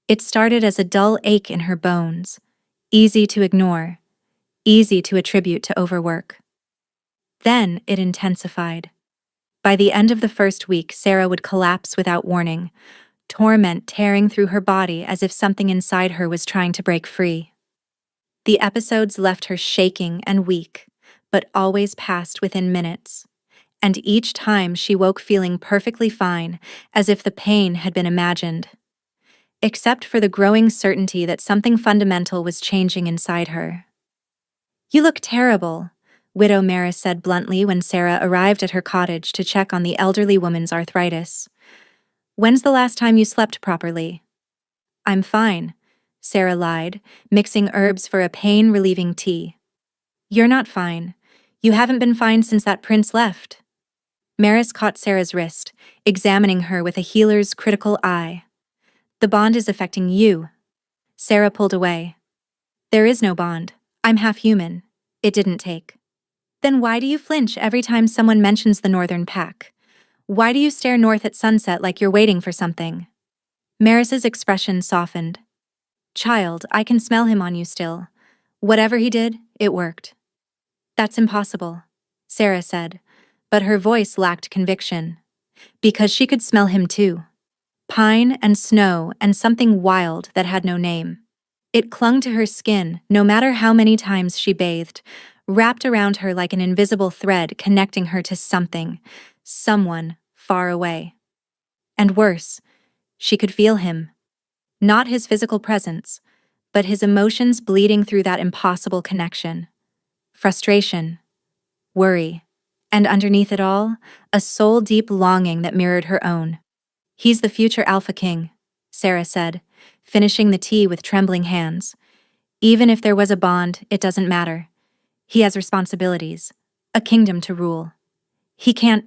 It started as a dull ache in her bones, easy to ignore, easy to attribute to overwork. Then it intensified. By the end of the first week, Sarah would collapse without warning, torment tearing through her body as if something inside her was trying to break free. The episodes left her shaking and weak, but always passed within minutes. And each time she woke feeling perfectly fine, as if the pain had been imagined. Except for the growing certainty that something fundamental was changing inside her. "You look terrible," Widow Maris said bluntly when Sarah arrived at her cottage to check on the elderly woman's arthritis. "When's the last time you slept properly?" "I'm fine," Sarah lied, mixing herbs for a pain-relieving tea. "You're not fine. You haven't been fine since that prince left." Maris caught Sarah's wrist, examining her with a healer's critical eye. "The bond is affecting you." Sarah pulled away. "There is no bond. I'm half human. It didn't take." "Then why do you flinch every time someone mentions the Northern Pack? Why do you stare north at sunset like you're waiting for something?" Maris's expression softened. "Child, I can smell him on you still. Whatever he did, it worked." "That's impossible," Sarah said, but her voice lacked conviction. "Because she could smell him too. pine and snow and something wild that had no name. It clung to her skin, no matter how many times she bathed, wrapped around her like an invisible thread connecting her to something, someone far away. And worse, she could feel him. Not his physical presence, but his emotions bleeding through that impossible connection. Frustration, worry, and underneath it all, a soul-deep longing that mirrored her own. "He's the future Alpha King," Sarah said, finishing the tea with trembling hands. "Even if there was a bond, it doesn't matter. He has responsibilities, a kingdom to rule. He can't—"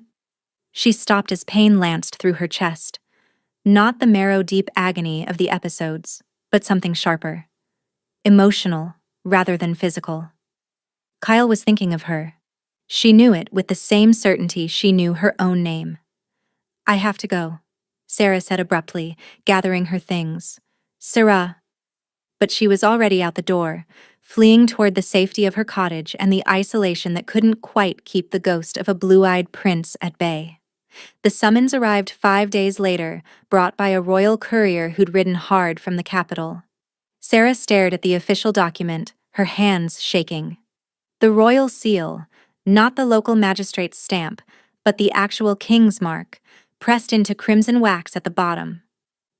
She stopped as pain lanced through her chest. Not the marrow-deep agony of the episodes, but something sharper. Emotional, rather than physical. Kyle was thinking of her. She knew it with the same certainty she knew her own name. "I have to go," Sarah said abruptly, gathering her things. "Sarah." But she was already out the door, fleeing toward the safety of her cottage and the isolation that couldn't quite keep the ghost of a blue-eyed prince at bay. The summons arrived 5 days later, brought by a royal courier who'd ridden hard from the capital. Sarah stared at the official document, her hands shaking. The royal seal, not the local magistrate's stamp, but the actual king's mark, pressed into crimson wax at the bottom.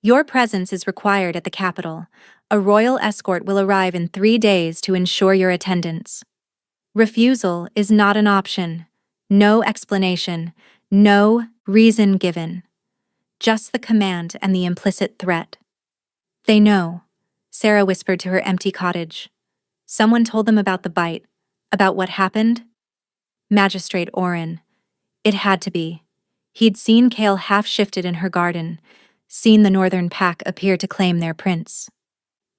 "Your presence is required at the capital. A royal escort will arrive in 3 days to ensure your attendance. Refusal is not an option. No explanation. No reason given. Just the command and the implicit threat." "They know," Sarah whispered to her empty cottage. "Someone told them about the bite, about what happened?" Magistrate Oren. It had to be. He'd seen Kale half-shifted in her garden, seen the northern pack appear to claim their prince.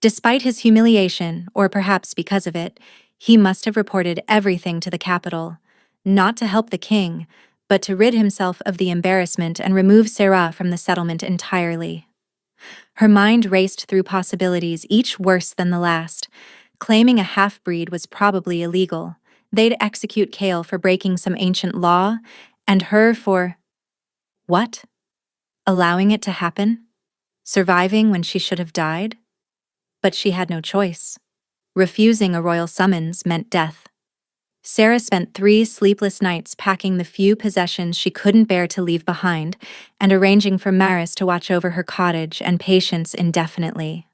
Despite his humiliation, or perhaps because of it, he must have reported everything to the capital, not to help the king, but to rid himself of the embarrassment and remove Sarah from the settlement entirely. Her mind raced through possibilities, each worse than the last. Claiming a half-breed was probably illegal. They'd execute Kale for breaking some ancient law, and her for— what? Allowing it to happen? Surviving when she should have died? But she had no choice. Refusing a royal summons meant death. Sarah spent 3 sleepless nights packing the few possessions she couldn't bear to leave behind and arranging for Maris to watch over her cottage and patients indefinitely.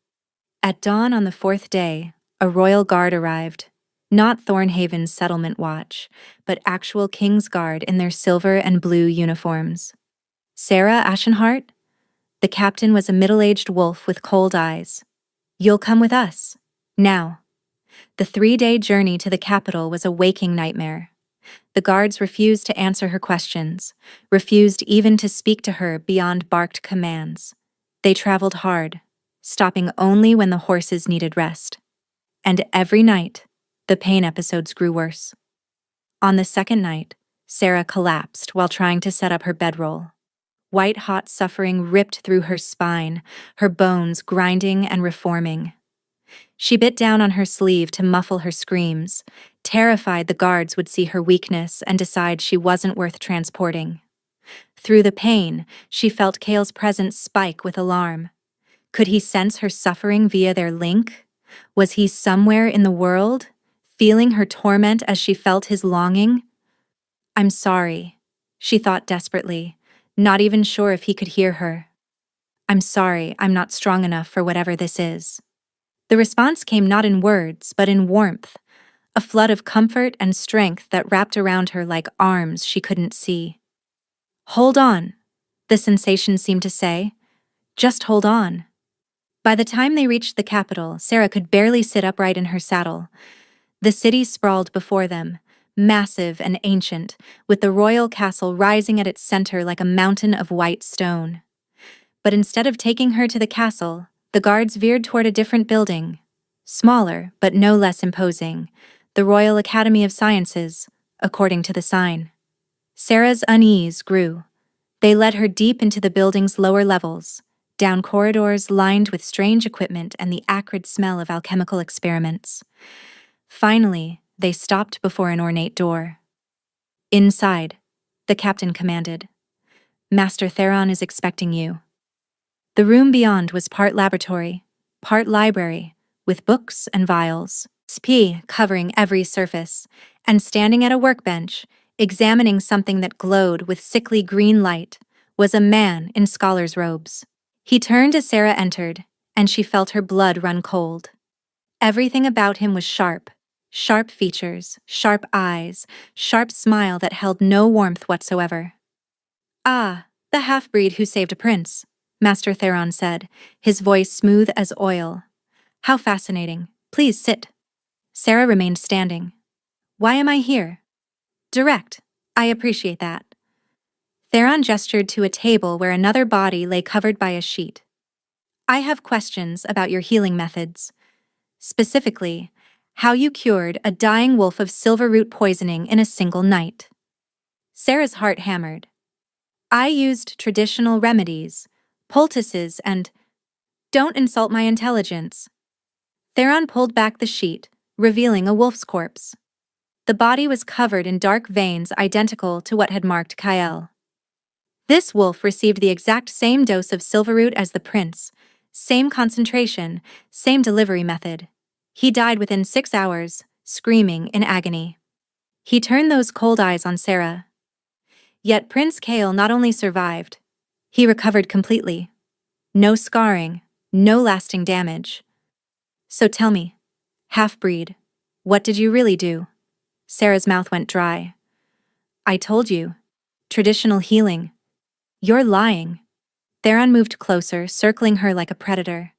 At dawn on the 4th day, a royal guard arrived. Not Thornhaven's settlement watch, but actual King's Guard in their silver and blue uniforms. Sarah Ashenhart? The captain was a middle-aged wolf with cold eyes. "You'll come with us. Now." The 3-day journey to the capital was a waking nightmare. The guards refused to answer her questions, refused even to speak to her beyond barked commands. They traveled hard, stopping only when the horses needed rest. And every night, the pain episodes grew worse. On the 2nd night, Sarah collapsed while trying to set up her bedroll. White-hot suffering ripped through her spine, her bones grinding and reforming. She bit down on her sleeve to muffle her screams, terrified the guards would see her weakness and decide she wasn't worth transporting. Through the pain, she felt Kale's presence spike with alarm. Could he sense her suffering via their link? Was he somewhere in the world, feeling her torment as she felt his longing? "I'm sorry," she thought desperately, not even sure if he could hear her. "I'm sorry, I'm not strong enough for whatever this is." The response came not in words, but in warmth, a flood of comfort and strength that wrapped around her like arms she couldn't see. "Hold on," the sensation seemed to say. "Just hold on." By the time they reached the capital, Sarah could barely sit upright in her saddle. The city sprawled before them, massive and ancient, with the royal castle rising at its center like a mountain of white stone. But instead of taking her to the castle, the guards veered toward a different building, smaller but no less imposing, the Royal Academy of Sciences, according to the sign. Sarah's unease grew. They led her deep into the building's lower levels, down corridors lined with strange equipment and the acrid smell of alchemical experiments. Finally, they stopped before an ornate door. "Inside," the captain commanded. "Master Theron is expecting you." The room beyond was part laboratory, part library, with books and vials, SP covering every surface, and standing at a workbench, examining something that glowed with sickly green light, was a man in scholar's robes. He turned as Sarah entered, and she felt her blood run cold. Everything about him was sharp. Sharp features, sharp eyes, sharp smile that held no warmth whatsoever. "Ah, the half-breed who saved a prince," Master Theron said, his voice smooth as oil. "How fascinating. Please sit." Sarah remained standing. "Why am I here?" "Direct. I appreciate that." Theron gestured to a table where another body lay covered by a sheet. "I have questions about your healing methods. Specifically, how you cured a dying wolf of silverroot poisoning in a single night." Sarah's heart hammered. "I used traditional remedies, poultices, and—" "Don't insult my intelligence." Theron pulled back the sheet, revealing a wolf's corpse. The body was covered in dark veins identical to what had marked Kyle. This wolf received the exact same dose of silverroot as the prince, same concentration, same delivery method. He died within 6 hours, screaming in agony. He turned those cold eyes on Sarah. Yet Prince Kale not only survived, he recovered completely. No scarring, no lasting damage. "So tell me, half-breed, what did you really do?" Sarah's mouth went dry. "I told you. Traditional healing. You're lying." Theron moved closer, circling her like a predator.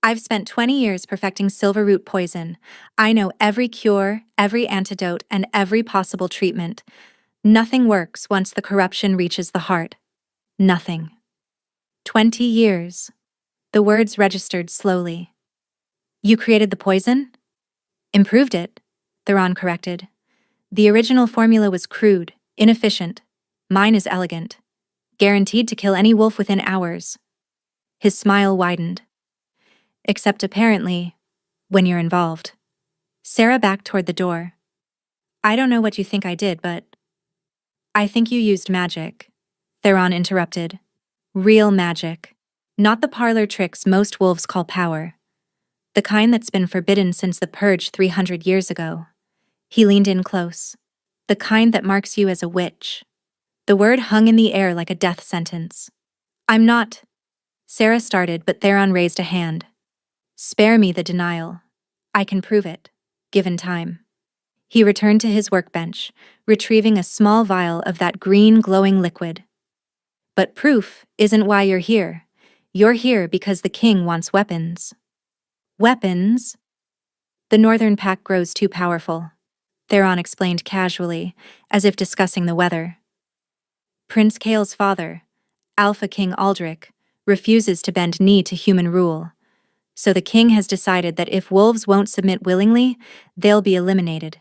"I've spent 20 years perfecting silverroot poison. I know every cure, every antidote, and every possible treatment. Nothing works once the corruption reaches the heart. Nothing." 20 years. The words registered slowly. "You created the poison?" "Improved it," Theron corrected. "The original formula was crude, inefficient. Mine is elegant. Guaranteed to kill any wolf within hours." His smile widened. "Except apparently, when you're involved." Sarah backed toward the door. "I don't know what you think I did, but—" "I think you used magic," Theron interrupted. "Real magic. Not the parlor tricks most wolves call power. The kind that's been forbidden since the Purge 300 years ago." He leaned in close. "The kind that marks you as a witch." The word hung in the air like a death sentence. "I'm not—" Sarah started, but Theron raised a hand. "Spare me the denial. I can prove it, given time." He returned to his workbench, retrieving a small vial of that green glowing liquid. "But proof isn't why you're here. You're here because the king wants weapons." "Weapons?" "The northern pack grows too powerful," Theron explained casually, as if discussing the weather. "Prince Kale's father, Alpha King Aldrich, refuses to bend knee to human rule. So the king has decided that if wolves won't submit willingly, they'll be eliminated."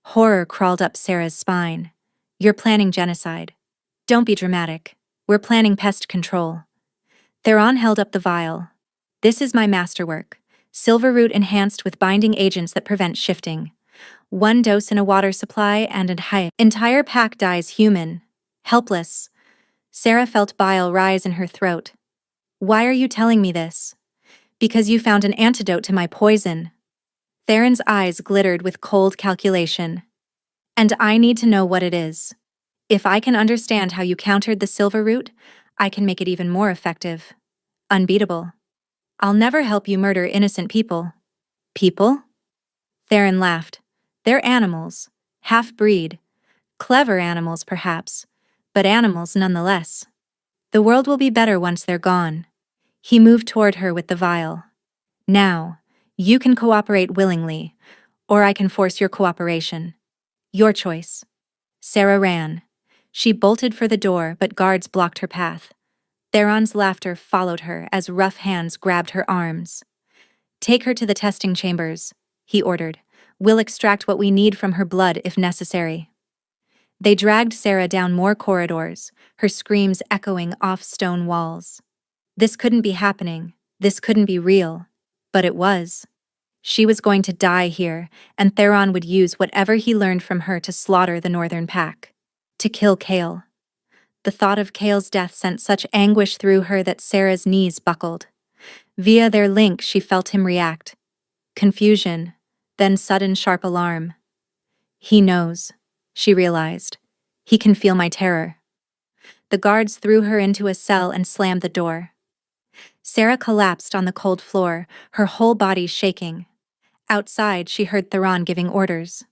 Horror crawled up Sarah's spine. "You're planning genocide." "Don't be dramatic. We're planning pest control." Theron held up the vial. "This is my masterwork. Silverroot enhanced with binding agents that prevent shifting. 1 dose in a water supply and an entire pack dies human. Helpless." Sarah felt bile rise in her throat. "Why are you telling me this?" "Because you found an antidote to my poison." Theron's eyes glittered with cold calculation. "And I need to know what it is. If I can understand how you countered the silverroot, I can make it even more effective. Unbeatable. I'll never help you murder innocent people." "People?" Theron laughed. "They're animals. Half-breed. Clever animals, perhaps, but animals nonetheless. The world will be better once they're gone." He moved toward her with the vial. "Now, you can cooperate willingly, or I can force your cooperation. Your choice." Sarah ran. She bolted for the door, but guards blocked her path. Theron's laughter followed her as rough hands grabbed her arms. "Take her to the testing chambers," he ordered. "We'll extract what we need from her blood if necessary." They dragged Sarah down more corridors, her screams echoing off stone walls. This couldn't be happening. This couldn't be real. But it was. She was going to die here, and Theron would use whatever he learned from her to slaughter the northern pack. To kill Kale. The thought of Kale's death sent such anguish through her that Sarah's knees buckled. Via their link, she felt him react. Confusion, then sudden sharp alarm. He knows, she realized. He can feel my terror. The guards threw her into a cell and slammed the door. Sarah collapsed on the cold floor, her whole body shaking. Outside, she heard Theron giving orders.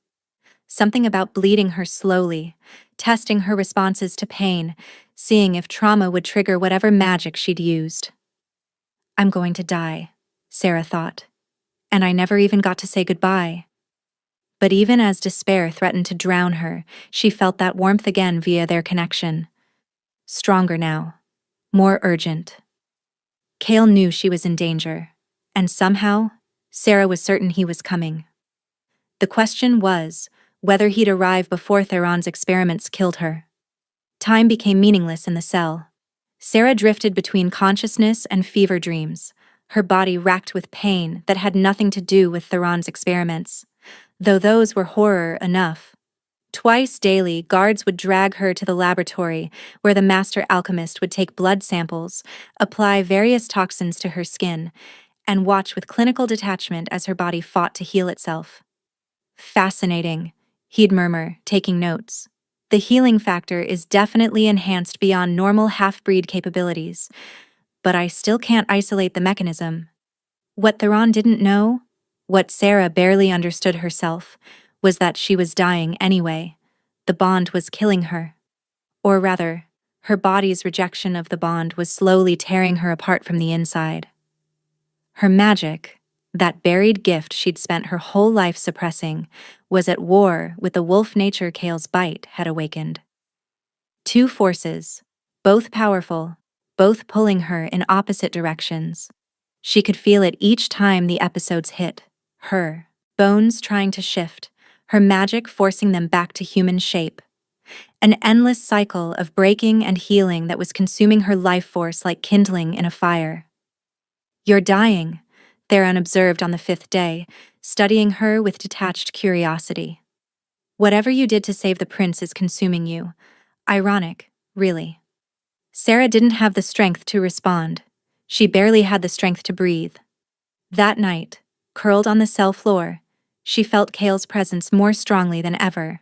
Something about bleeding her slowly, testing her responses to pain, seeing if trauma would trigger whatever magic she'd used. I'm going to die, Sarah thought. And I never even got to say goodbye. But even as despair threatened to drown her, she felt that warmth again via their connection. Stronger now. More urgent. Kale knew she was in danger. And somehow, Sarah was certain he was coming. The question was whether he'd arrive before Theron's experiments killed her. Time became meaningless in the cell. Sarah drifted between consciousness and fever dreams, her body racked with pain that had nothing to do with Theron's experiments, though those were horror enough. Twice daily, guards would drag her to the laboratory where the master alchemist would take blood samples, apply various toxins to her skin, and watch with clinical detachment as her body fought to heal itself. Fascinating, he'd murmur, taking notes. The healing factor is definitely enhanced beyond normal half-breed capabilities, but I still can't isolate the mechanism. What Theron didn't know, what Sarah barely understood herself, was that she was dying anyway. The bond was killing her. Or rather, her body's rejection of the bond was slowly tearing her apart from the inside. Her magic, that buried gift she'd spent her whole life suppressing, was at war with the wolf nature Kale's bite had awakened. Two forces, both powerful, both pulling her in opposite directions. She could feel it each time the episodes hit her, bones trying to shift, her magic forcing them back to human shape. An endless cycle of breaking and healing that was consuming her life force like kindling in a fire. You're dying, Theron observed on the 5th day, studying her with detached curiosity. Whatever you did to save the prince is consuming you. Ironic, really. Sarah didn't have the strength to respond. She barely had the strength to breathe. That night, curled on the cell floor, she felt Kale's presence more strongly than ever.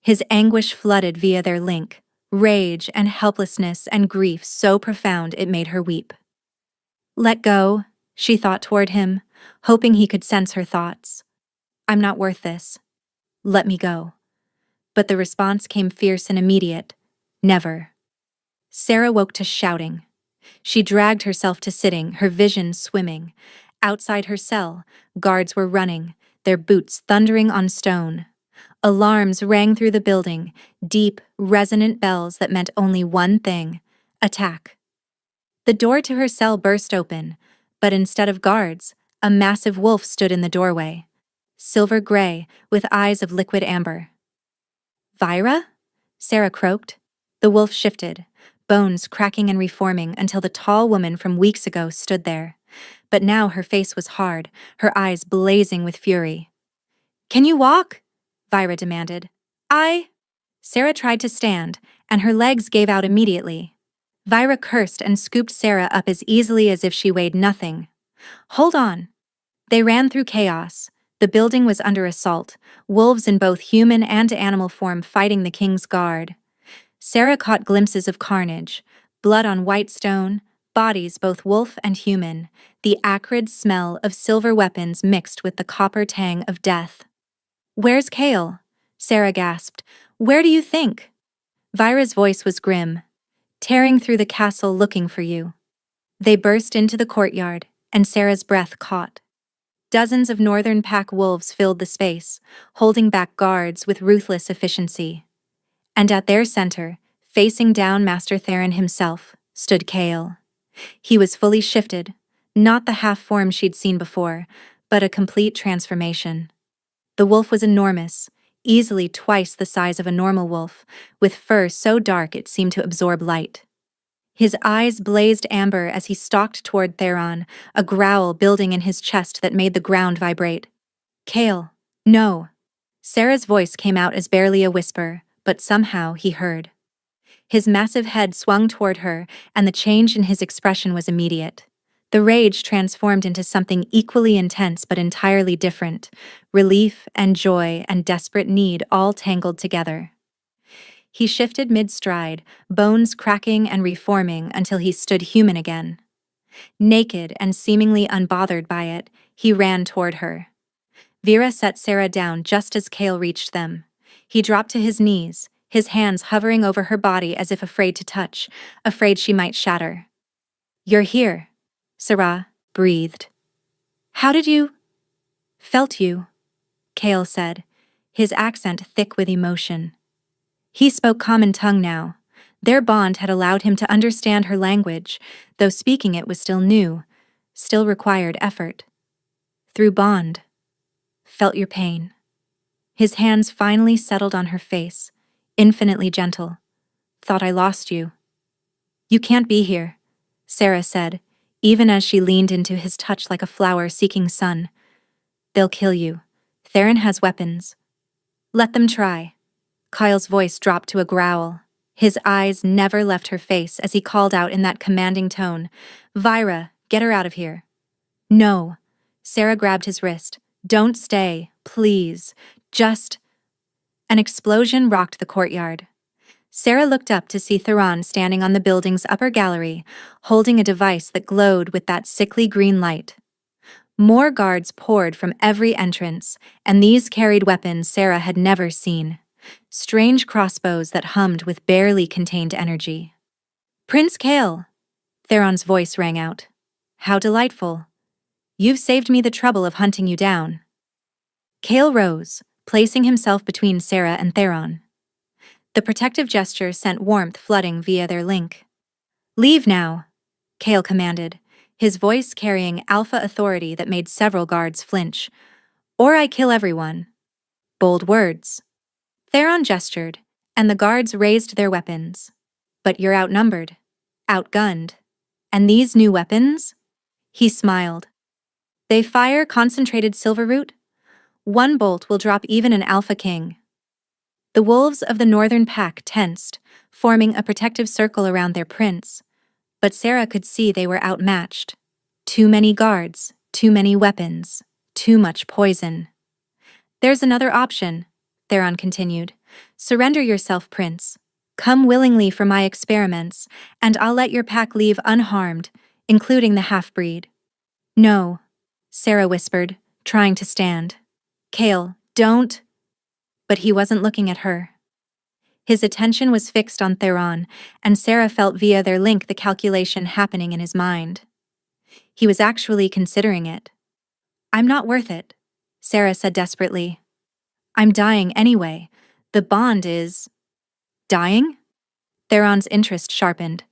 His anguish flooded via their link, rage and helplessness and grief so profound it made her weep. Let go, she thought toward him, hoping he could sense her thoughts. I'm not worth this. Let me go. But the response came fierce and immediate. Never. Sarah woke to shouting. She dragged herself to sitting, her vision swimming. Outside her cell, guards were running, their boots thundering on stone. Alarms rang through the building, deep, resonant bells that meant only one thing: attack. The door to her cell burst open, but instead of guards, a massive wolf stood in the doorway. Silver gray, with eyes of liquid amber. Vyra? Sarah croaked. The wolf shifted, bones cracking and reforming until the tall woman from weeks ago stood there. But now her face was hard, her eyes blazing with fury. Can you walk? Vyra demanded. Sarah tried to stand, and her legs gave out immediately. Vyra cursed and scooped Sarah up as easily as if she weighed nothing. Hold on. They ran through chaos. The building was under assault, wolves in both human and animal form fighting the king's guard. Sarah caught glimpses of carnage, blood on white stone, bodies both wolf and human, the acrid smell of silver weapons mixed with the copper tang of death. Where's Kale? Sarah gasped. Where do you think? Vyra's voice was grim. Tearing through the castle looking for you. They burst into the courtyard, and Sarah's breath caught. Dozens of northern pack wolves filled the space, holding back guards with ruthless efficiency. And at their center, facing down Master Theron himself, stood Kale. He was fully shifted, not the half-form she'd seen before, but a complete transformation. The wolf was enormous, easily twice the size of a normal wolf, with fur so dark it seemed to absorb light. His eyes blazed amber as he stalked toward Theron, a growl building in his chest that made the ground vibrate. Kale, no. Sarah's voice came out as barely a whisper, but somehow he heard. His massive head swung toward her, and the change in his expression was immediate. The rage transformed into something equally intense but entirely different, relief and joy and desperate need all tangled together. He shifted mid-stride, bones cracking and reforming until he stood human again. Naked and seemingly unbothered by it, he ran toward her. Vera set Sarah down just as Kale reached them. He dropped to his knees, his hands hovering over her body as if afraid to touch, afraid she might shatter. "You're here," Sarah breathed. "How did you—" "Felt you," Kale said, his accent thick with emotion. He spoke common tongue now. Their bond had allowed him to understand her language, though speaking it was still new, still required effort. Through bond. Felt your pain. His hands finally settled on her face, infinitely gentle. "Thought I lost you." "You can't be here," Sarah said, even as she leaned into his touch like a flower seeking sun. "They'll kill you. Theron has weapons." "Let them try." Kyle's voice dropped to a growl. His eyes never left her face as he called out in that commanding tone, "Vira, get her out of here." "No." Sarah grabbed his wrist. "Don't stay, please. Just—" An explosion rocked the courtyard. Sarah looked up to see Theron standing on the building's upper gallery, holding a device that glowed with that sickly green light. More guards poured from every entrance, and these carried weapons Sarah had never seen. Strange crossbows that hummed with barely contained energy. "Prince Kale!" Theron's voice rang out. "How delightful. You've saved me the trouble of hunting you down." Kale rose, placing himself between Sarah and Theron. The protective gesture sent warmth flooding via their link. "Leave now," Kale commanded, his voice carrying alpha authority that made several guards flinch. "Or I kill everyone." Bold words. Theron gestured, and the guards raised their weapons. "But you're outnumbered, outgunned. And these new weapons?" He smiled. "They fire concentrated silver root? One bolt will drop even an alpha king." The wolves of the northern pack tensed, forming a protective circle around their prince. But Sarah could see they were outmatched. Too many guards, too many weapons, too much poison. "There's another option," Theron continued. "Surrender yourself, Prince. Come willingly for my experiments, and I'll let your pack leave unharmed, including the half-breed." "No," Sarah whispered, trying to stand. "Kale, don't—" But he wasn't looking at her. His attention was fixed on Theron, and Sarah felt via their link the calculation happening in his mind. He was actually considering it. "I'm not worth it," Sarah said desperately. "I'm dying anyway. The bond is—" "Dying?" Theron's interest sharpened.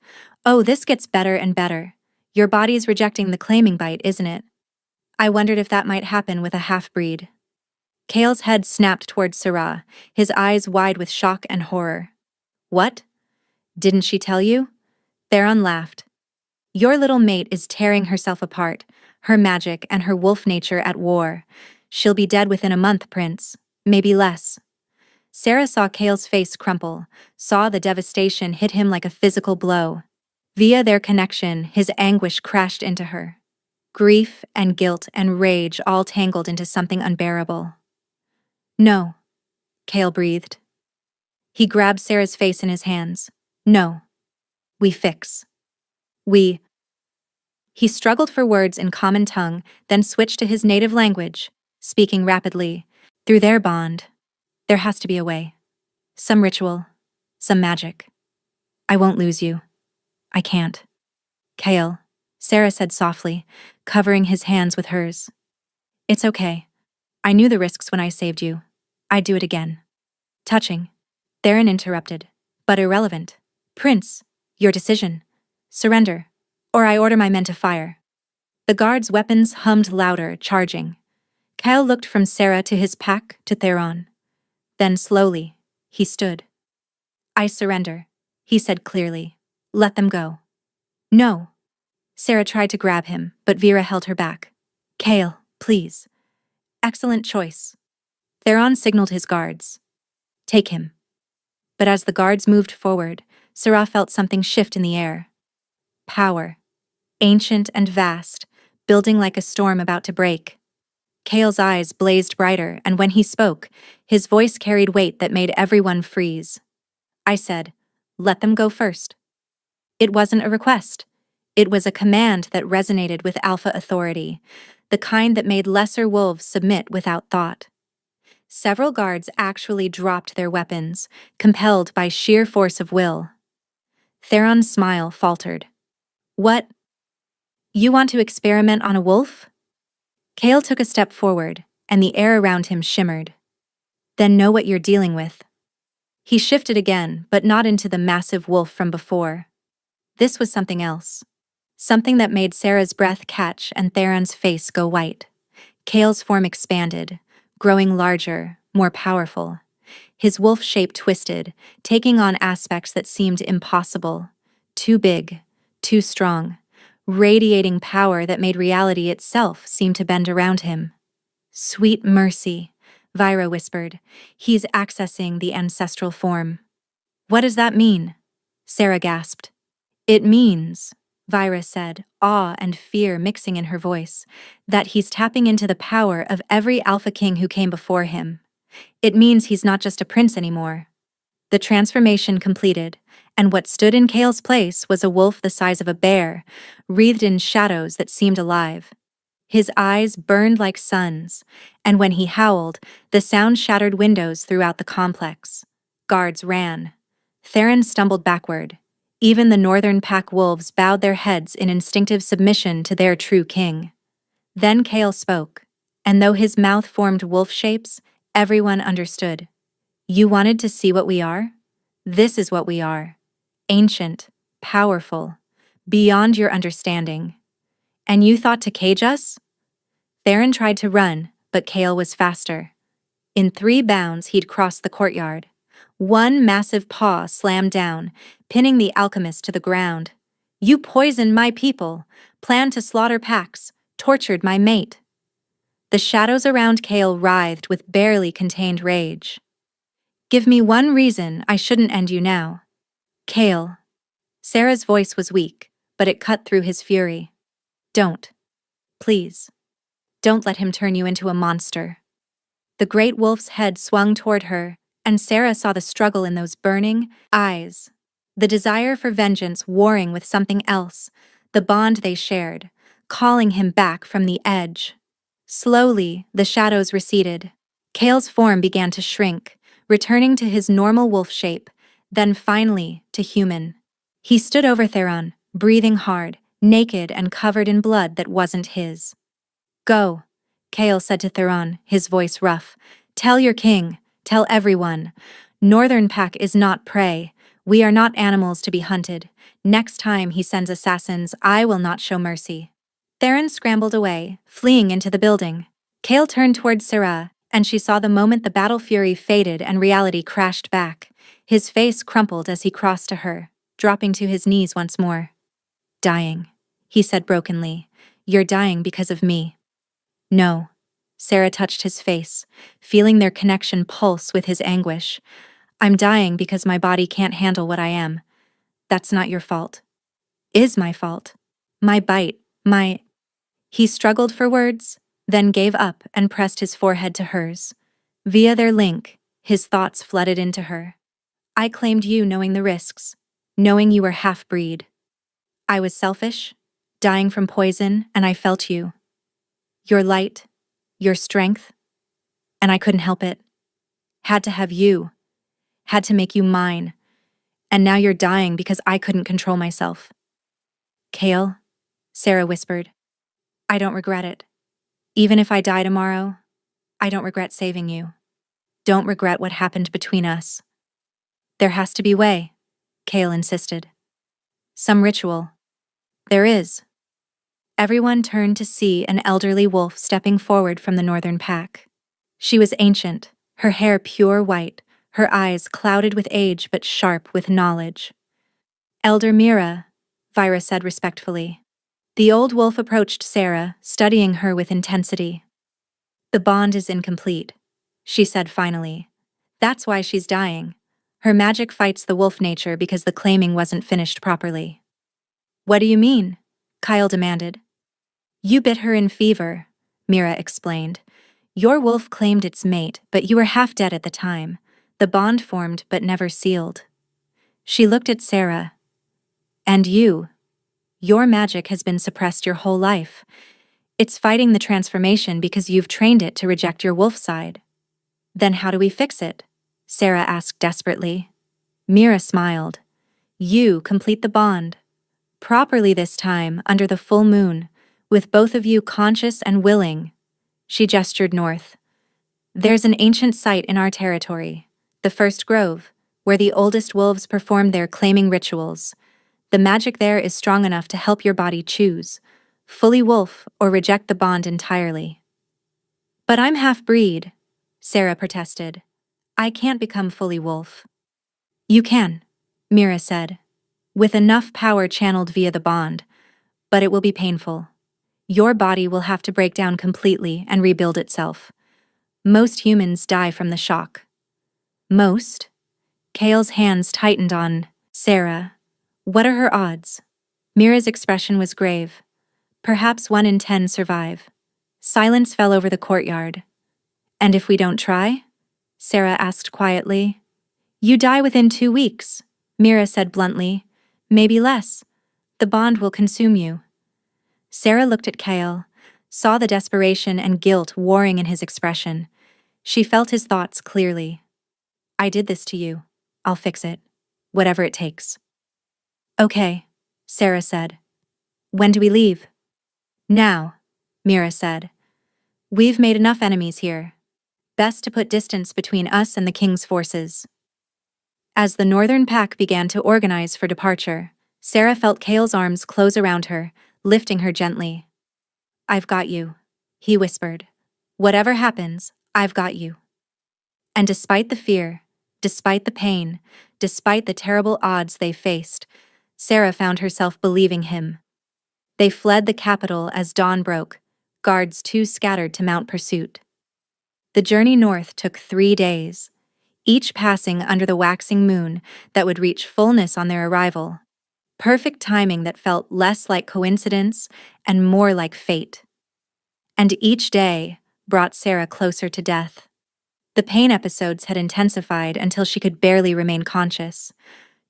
"Oh, this gets better and better. Your body's rejecting the claiming bite, isn't it? I wondered if that might happen with a half-breed." Kale's head snapped towards Sarah, his eyes wide with shock and horror. "What? Didn't she tell you?" Theron laughed. "Your little mate is tearing herself apart, her magic and her wolf nature at war. She'll be dead within a month, Prince. Maybe less." Sarah saw Kale's face crumple, saw the devastation hit him like a physical blow. Via their connection, his anguish crashed into her. Grief and guilt and rage all tangled into something unbearable. "No," Kale breathed. He grabbed Sarah's face in his hands. "No. We fix. We—" He struggled for words in common tongue, then switched to his native language, speaking rapidly. "Through their bond, there has to be a way. Some ritual, some magic. I won't lose you. I can't." "Kale," Sarah said softly, covering his hands with hers. "It's okay. I knew the risks when I saved you. I'd do it again." "Touching." Theron interrupted. "But irrelevant. Prince, your decision. Surrender, or I order my men to fire." The guards' weapons hummed louder, charging. Kyle looked from Sarah to his pack to Theron. Then slowly, he stood. "I surrender," he said clearly. "Let them go." "No." Sarah tried to grab him, but Vera held her back. "Kale, please." "Excellent choice." Theron signaled his guards. "Take him." But as the guards moved forward, Sarah felt something shift in the air. Power. Ancient and vast, building like a storm about to break. Kale's eyes blazed brighter, and when he spoke, his voice carried weight that made everyone freeze. I said, "Let them go first." It wasn't a request. It was a command that resonated with alpha authority, the kind that made lesser wolves submit without thought. Several guards actually dropped their weapons, compelled by sheer force of will. Theron's smile faltered. "What? You want to experiment on a wolf?" Kale took a step forward, and the air around him shimmered. "Then know what you're dealing with." He shifted again, but not into the massive wolf from before. This was something else. Something that made Sarah's breath catch and Theron's face go white. Kale's form expanded, growing larger, more powerful. His wolf shape twisted, taking on aspects that seemed impossible. Too big, too strong, radiating power that made reality itself seem to bend around him. "Sweet mercy," Vyra whispered. "He's accessing the ancestral form." "What does that mean?" Sarah gasped. "It means," Vyra said, awe and fear mixing in her voice, "that he's tapping into the power of every Alpha King who came before him. It means he's not just a prince anymore." The transformation completed, and what stood in Kale's place was a wolf the size of a bear, wreathed in shadows that seemed alive. His eyes burned like suns, and when he howled, the sound shattered windows throughout the complex. Guards ran. Theron stumbled backward. Even the northern pack wolves bowed their heads in instinctive submission to their true king. Then Kale spoke, and though his mouth formed wolf shapes, everyone understood. "You wanted to see what we are? This is what we are. Ancient, powerful, beyond your understanding. And you thought to cage us?" Theron tried to run, but Kale was faster. In 3 bounds, he'd crossed the courtyard. One massive paw slammed down, pinning the alchemist to the ground. "You poisoned my people, planned to slaughter packs, tortured my mate." The shadows around Kale writhed with barely contained rage. "Give me one reason I shouldn't end you now." "Kale." Sarah's voice was weak, but it cut through his fury. "Don't. Please. Don't let him turn you into a monster." The great wolf's head swung toward her, and Sarah saw the struggle in those burning eyes. The desire for vengeance warring with something else, the bond they shared, calling him back from the edge. Slowly, the shadows receded. Kale's form began to shrink, returning to his normal wolf shape, then finally to human. He stood over Theron, breathing hard, naked and covered in blood that wasn't his. "Go," Kale said to Theron, his voice rough. "Tell your king, tell everyone. Northern Pack is not prey. We are not animals to be hunted. Next time he sends assassins, I will not show mercy." Theron scrambled away, fleeing into the building. Kale turned toward Sarah, and she saw the moment the battle fury faded and reality crashed back. His face crumpled as he crossed to her, dropping to his knees once more. "Dying," he said brokenly. "You're dying because of me." "No." Sarah touched his face, feeling their connection pulse with his anguish. "I'm dying because my body can't handle what I am. That's not your fault." "Is my fault. My bite, my—" He struggled for words, then gave up and pressed his forehead to hers. Via their link, his thoughts flooded into her. "I claimed you knowing the risks, knowing you were half-breed. I was selfish, dying from poison, and I felt you. Your light, your strength, and I couldn't help it. Had to have you. Had to make you mine. And now you're dying because I couldn't control myself." "Kale," Sarah whispered, "I don't regret it. Even if I die tomorrow, I don't regret saving you. Don't regret what happened between us." "There has to be a way," Kale insisted. "Some ritual." "There is." Everyone turned to see an elderly wolf stepping forward from the northern pack. She was ancient, her hair pure white, her eyes clouded with age but sharp with knowledge. "Elder Mira," Vyra said respectfully. The old wolf approached Sarah, studying her with intensity. "The bond is incomplete," she said finally. "That's why she's dying. Her magic fights the wolf nature because the claiming wasn't finished properly. What do you mean? Kyle demanded. You bit her in fever, Mira explained. Your wolf claimed its mate, but you were half dead at the time. The bond formed but never sealed. She looked at Sarah. And you. Your magic has been suppressed your whole life. It's fighting the transformation because you've trained it to reject your wolf side. Then how do we fix it? Sarah asked desperately. Mira smiled. You complete the bond. Properly this time, under the full moon, with both of you conscious and willing. She gestured north. There's an ancient site in our territory, the First Grove, where the oldest wolves perform their claiming rituals. The magic there is strong enough to help your body choose, fully wolf or reject the bond entirely. But I'm half-breed, Sarah protested. I can't become fully wolf. You can, Mira said, with enough power channeled via the bond, but it will be painful. Your body will have to break down completely and rebuild itself. Most humans die from the shock. Most? Kale's hands tightened on Sarah. What are her odds? Mira's expression was grave. Perhaps 1 in 10 survive. Silence fell over the courtyard. And if we don't try? Sarah asked quietly. You die within 2 weeks, Mira said bluntly. Maybe less. The bond will consume you. Sarah looked at Kale, saw the desperation and guilt warring in his expression. She felt his thoughts clearly. I did this to you. I'll fix it. Whatever it takes. Okay, Sarah said. When do we leave? Now, Mira said. We've made enough enemies here. Best to put distance between us and the king's forces. As the northern pack began to organize for departure, Sarah felt Kale's arms close around her, lifting her gently. I've got you, he whispered. Whatever happens, I've got you. And despite the fear, despite the pain, despite the terrible odds they faced, Sarah found herself believing him. They fled the capital as dawn broke, guards too scattered to mount pursuit. The journey north took 3 days, each passing under the waxing moon that would reach fullness on their arrival. Perfect timing that felt less like coincidence and more like fate. And each day brought Sarah closer to death. The pain episodes had intensified until she could barely remain conscious.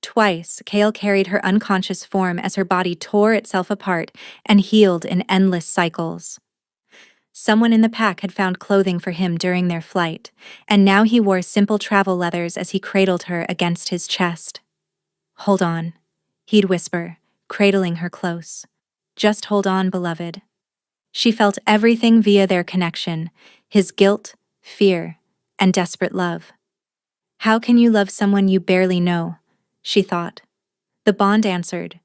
Twice, Kale carried her unconscious form as her body tore itself apart and healed in endless cycles. Someone in the pack had found clothing for him during their flight, and now he wore simple travel leathers as he cradled her against his chest. Hold on, he'd whisper, cradling her close. Just hold on, beloved. She felt everything via their connection, his guilt, fear, and desperate love. How can you love someone you barely know? She thought. The bond answered,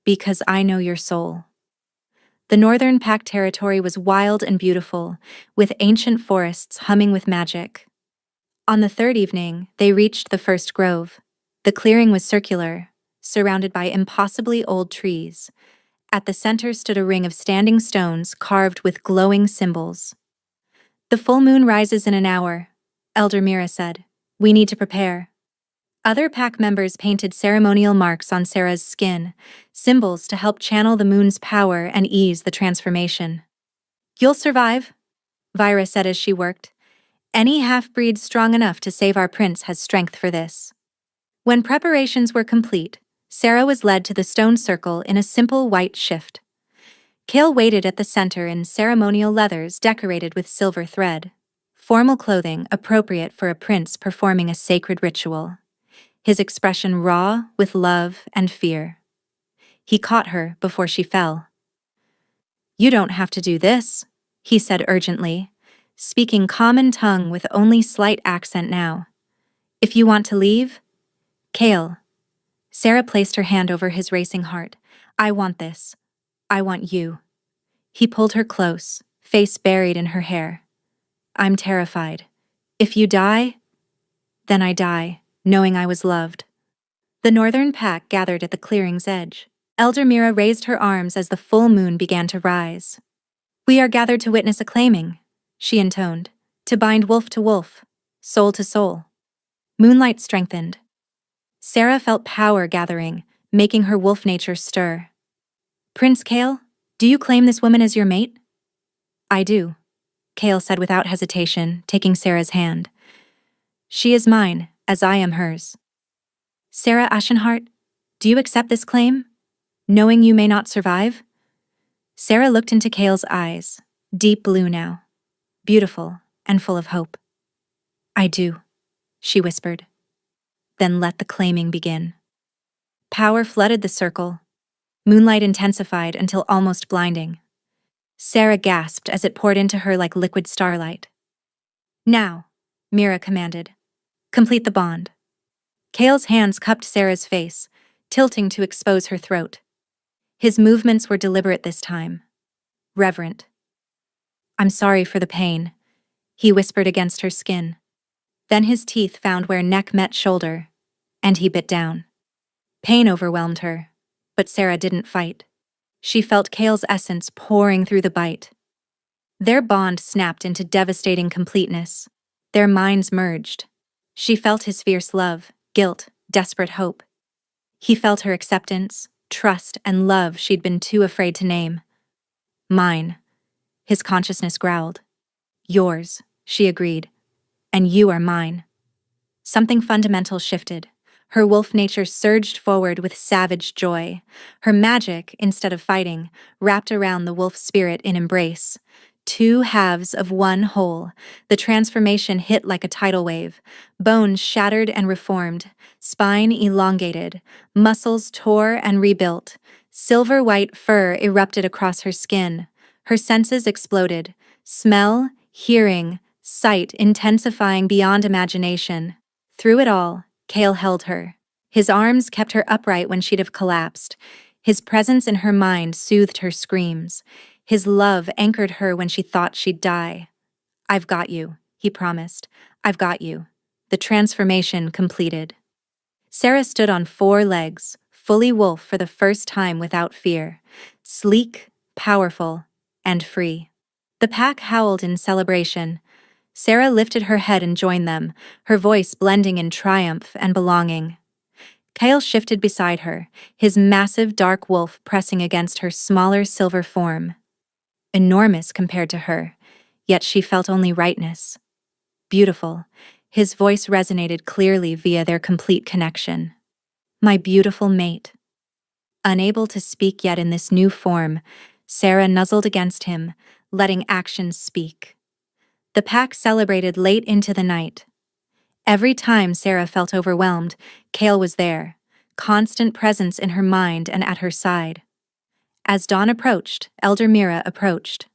because I know your soul. The northern pack territory was wild and beautiful, with ancient forests humming with magic. On the 3rd evening, they reached the first grove. The clearing was circular, surrounded by impossibly old trees. At the center stood a ring of standing stones carved with glowing symbols. The full moon rises in an hour, Elder Mira said. We need to prepare. Other pack members painted ceremonial marks on Sarah's skin, symbols to help channel the moon's power and ease the transformation. You'll survive, Vira said as she worked. Any half-breed strong enough to save our prince has strength for this. When preparations were complete, Sarah was led to the stone circle in a simple white shift. Kale waited at the center in ceremonial leathers decorated with silver thread, formal clothing appropriate for a prince performing a sacred ritual. His expression raw with love and fear. He caught her before she fell. You don't have to do this, he said urgently, speaking common tongue with only slight accent now. If you want to leave, Kale. Sarah placed her hand over his racing heart. I want this. I want you. He pulled her close, face buried in her hair. I'm terrified. If you die, then I die, knowing I was loved. The northern pack gathered at the clearing's edge. Elder Mira raised her arms as the full moon began to rise. We are gathered to witness a claiming, she intoned, to bind wolf to wolf, soul to soul. Moonlight strengthened, Sarah felt power gathering, making her wolf nature stir. Prince Kale, do you claim this woman as your mate? I do, Kale said without hesitation, taking Sarah's hand. She is mine, as I am hers. Sarah Ashenhart, do you accept this claim, knowing you may not survive? Sarah looked into Kale's eyes, deep blue now, beautiful and full of hope. I do, she whispered. Then let the claiming begin. Power flooded the circle. Moonlight intensified until almost blinding. Sarah gasped as it poured into her like liquid starlight. Now, Mira commanded. Complete the bond. Kale's hands cupped Sarah's face, tilting to expose her throat. His movements were deliberate this time. Reverent. I'm sorry for the pain, he whispered against her skin. Then his teeth found where neck met shoulder, and he bit down. Pain overwhelmed her, but Sarah didn't fight. She felt Kale's essence pouring through the bite. Their bond snapped into devastating completeness. Their minds merged. She felt his fierce love, guilt, desperate hope. He felt her acceptance, trust, and love she'd been too afraid to name. Mine, his consciousness growled. Yours, she agreed. And you are mine. Something fundamental shifted. Her wolf nature surged forward with savage joy. Her magic, instead of fighting, wrapped around the wolf spirit in embrace. Two halves of one whole. The transformation hit like a tidal wave. Bones shattered and reformed. Spine elongated. Muscles tore and rebuilt. Silver-white fur erupted across her skin. Her senses exploded. Smell, hearing, sight intensifying beyond imagination. Through it all, Kale held her. His arms kept her upright when she'd have collapsed. His presence in her mind soothed her screams. His love anchored her when she thought she'd die. I've got you, he promised. I've got you. The transformation completed. Sarah stood on 4 legs, fully wolf for the first time without fear. Sleek, powerful, and free. The pack howled in celebration. Sarah lifted her head and joined them, her voice blending in triumph and belonging. Kale shifted beside her, his massive dark wolf pressing against her smaller silver form. Enormous compared to her, yet she felt only rightness. Beautiful, his voice resonated clearly via their complete connection. My beautiful mate. Unable to speak yet in this new form, Sarah nuzzled against him, letting actions speak. The pack celebrated late into the night. Every time Sarah felt overwhelmed, Kale was there, constant presence in her mind and at her side. As dawn approached, Elder Mira approached.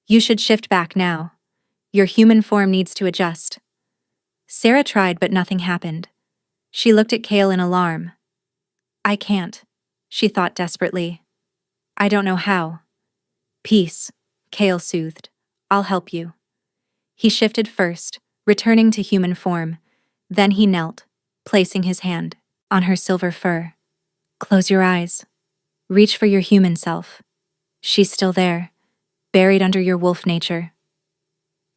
You should shift back now. Your human form needs to adjust. Sarah tried, but nothing happened. She looked at Kale in alarm. I can't, she thought desperately. I don't know how. Peace, Kale soothed. I'll help you. He shifted first, returning to human form. Then he knelt, placing his hand on her silver fur. Close your eyes. Reach for your human self. She's still there, buried under your wolf nature.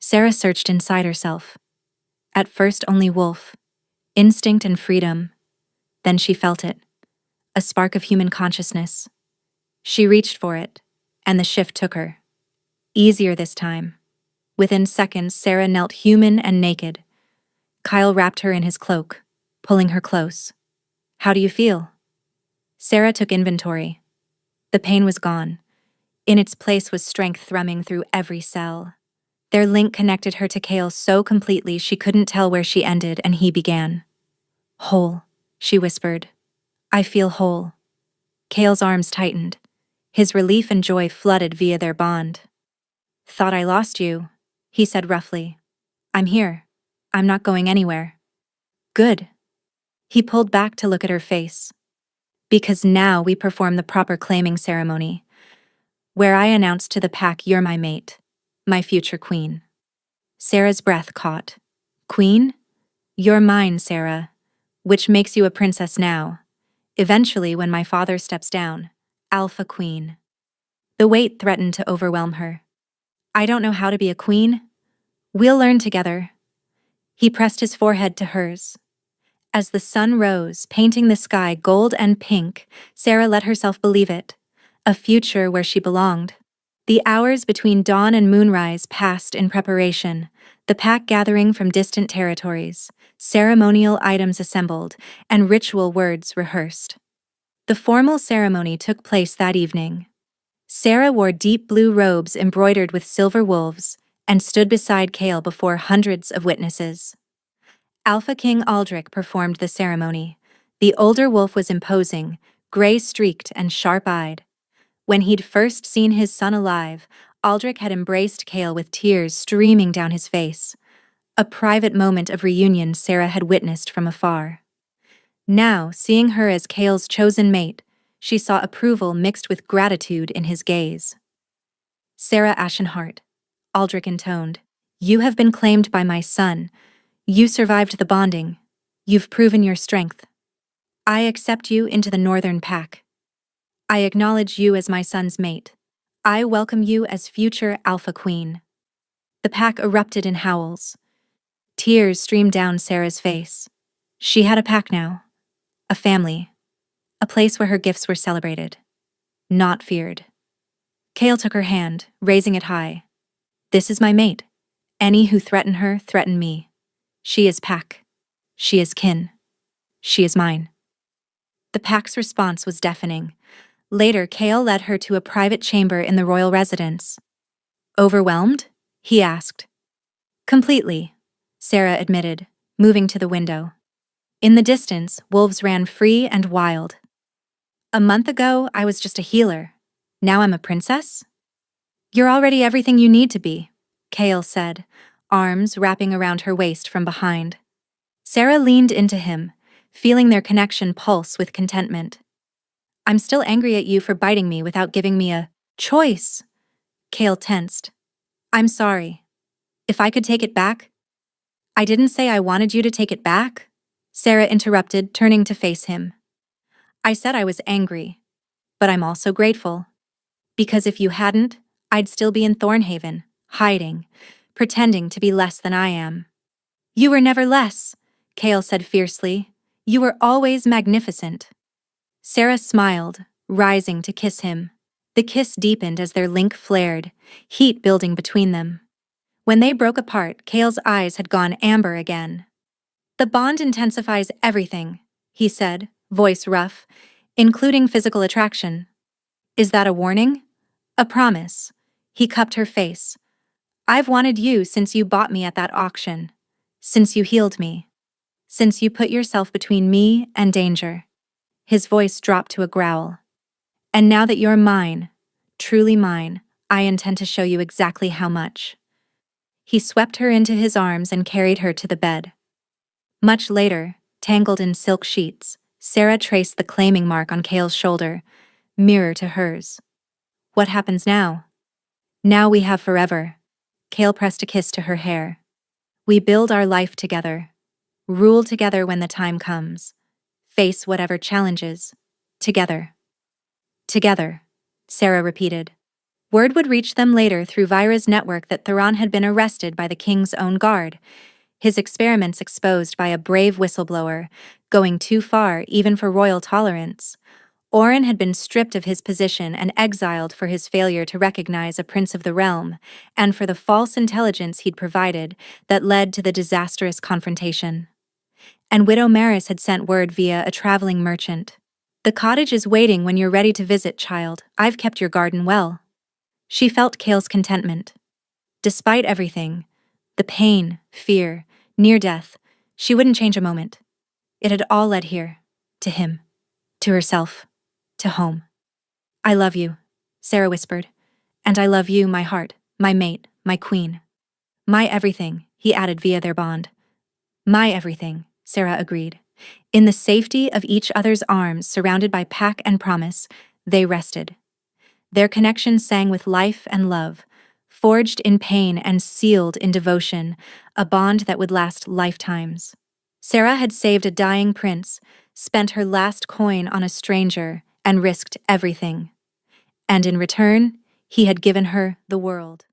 Sarah searched inside herself. At first only wolf, instinct and freedom. Then she felt it, a spark of human consciousness. She reached for it, and the shift took her. Easier this time. Within seconds, Sarah knelt human and naked. Kyle wrapped her in his cloak, pulling her close. How do you feel? Sarah took inventory. The pain was gone. In its place was strength thrumming through every cell. Their link connected her to Kale so completely she couldn't tell where she ended and he began. Whole, she whispered. I feel whole. Kale's arms tightened. His relief and joy flooded via their bond. Thought I lost you, he said roughly. I'm here. I'm not going anywhere. Good. He pulled back to look at her face. Because now we perform the proper claiming ceremony, where I announce to the pack you're my mate, my future queen. Sarah's breath caught. Queen? You're mine, Sarah, which makes you a princess now. Eventually, when my father steps down, Alpha Queen. The weight threatened to overwhelm her. I don't know how to be a queen. We'll learn together. He pressed his forehead to hers. As the sun rose, painting the sky gold and pink, Sarah let herself believe it. A future where she belonged. The hours between dawn and moonrise passed in preparation, the pack gathering from distant territories, ceremonial items assembled, and ritual words rehearsed. The formal ceremony took place that evening. Sarah wore deep blue robes embroidered with silver wolves and stood beside Kale before hundreds of witnesses. Alpha King Aldrich performed the ceremony. The older wolf was imposing, gray-streaked and sharp-eyed. When he'd first seen his son alive, Aldrich had embraced Kale with tears streaming down his face. A private moment of reunion Sarah had witnessed from afar. Now, seeing her as Kale's chosen mate, she saw approval mixed with gratitude in his gaze. "Sarah Ashenheart," Aldrich intoned, "you have been claimed by my son. You survived the bonding. You've proven your strength. I accept you into the Northern Pack. I acknowledge you as my son's mate. I welcome you as future Alpha Queen." The pack erupted in howls. Tears streamed down Sarah's face. She had a pack now. A family. A place where her gifts were celebrated. Not feared. Kale took her hand, raising it high. "This is my mate. Any who threaten her threaten me. She is pack. She is kin. She is mine." The pack's response was deafening. Later, Kale led her to a private chamber in the royal residence. "Overwhelmed?" he asked. "Completely," Sarah admitted, moving to the window. In the distance, wolves ran free and wild. "A month ago, I was just a healer. Now I'm a princess?" "You're already everything you need to be," Kale said, arms wrapping around her waist from behind. Sarah leaned into him, feeling their connection pulse with contentment. "I'm still angry at you for biting me without giving me a choice." Kale tensed. "I'm sorry. If I could take it back—" "I didn't say I wanted you to take it back," Sarah interrupted, turning to face him. "I said I was angry, but I'm also grateful. Because if you hadn't, I'd still be in Thornhaven, hiding, pretending to be less than I am." "You were never less," Kale said fiercely. "You were always magnificent." Sarah smiled, rising to kiss him. The kiss deepened as their link flared, heat building between them. When they broke apart, Kale's eyes had gone amber again. "The bond intensifies everything," he said, voice rough, "including physical attraction." "Is that a warning?" "A promise." He cupped her face. "I've wanted you since you bought me at that auction. Since you healed me. Since you put yourself between me and danger." His voice dropped to a growl. "And now that you're mine, truly mine, I intend to show you exactly how much." He swept her into his arms and carried her to the bed. Much later, tangled in silk sheets, Sarah traced the claiming mark on Kale's shoulder, mirror to hers. "What happens now?" "Now we have forever." Kale pressed a kiss to her hair. "We build our life together. Rule together when the time comes. Face whatever challenges. Together." "Together," Sarah repeated. Word would reach them later through Vira's network that Theron had been arrested by the king's own guard, his experiments exposed by a brave whistleblower, going too far even for royal tolerance. Oren had been stripped of his position and exiled for his failure to recognize a prince of the realm, and for the false intelligence he'd provided that led to the disastrous confrontation. And Widow Maris had sent word via a traveling merchant. "The cottage is waiting when you're ready to visit, child. I've kept your garden well." She felt Kale's contentment. Despite everything, the pain, fear, near death, she wouldn't change a moment. It had all led here, to him, to herself, to home. "I love you," Sarah whispered. "And I love you, my heart, my mate, my queen." "My everything," he added via their bond. "My everything," Sarah agreed. In the safety of each other's arms, surrounded by pack and promise, they rested. Their connection sang with life and love, forged in pain and sealed in devotion, a bond that would last lifetimes. Sarah had saved a dying prince, spent her last coin on a stranger, and risked everything. And in return, he had given her the world.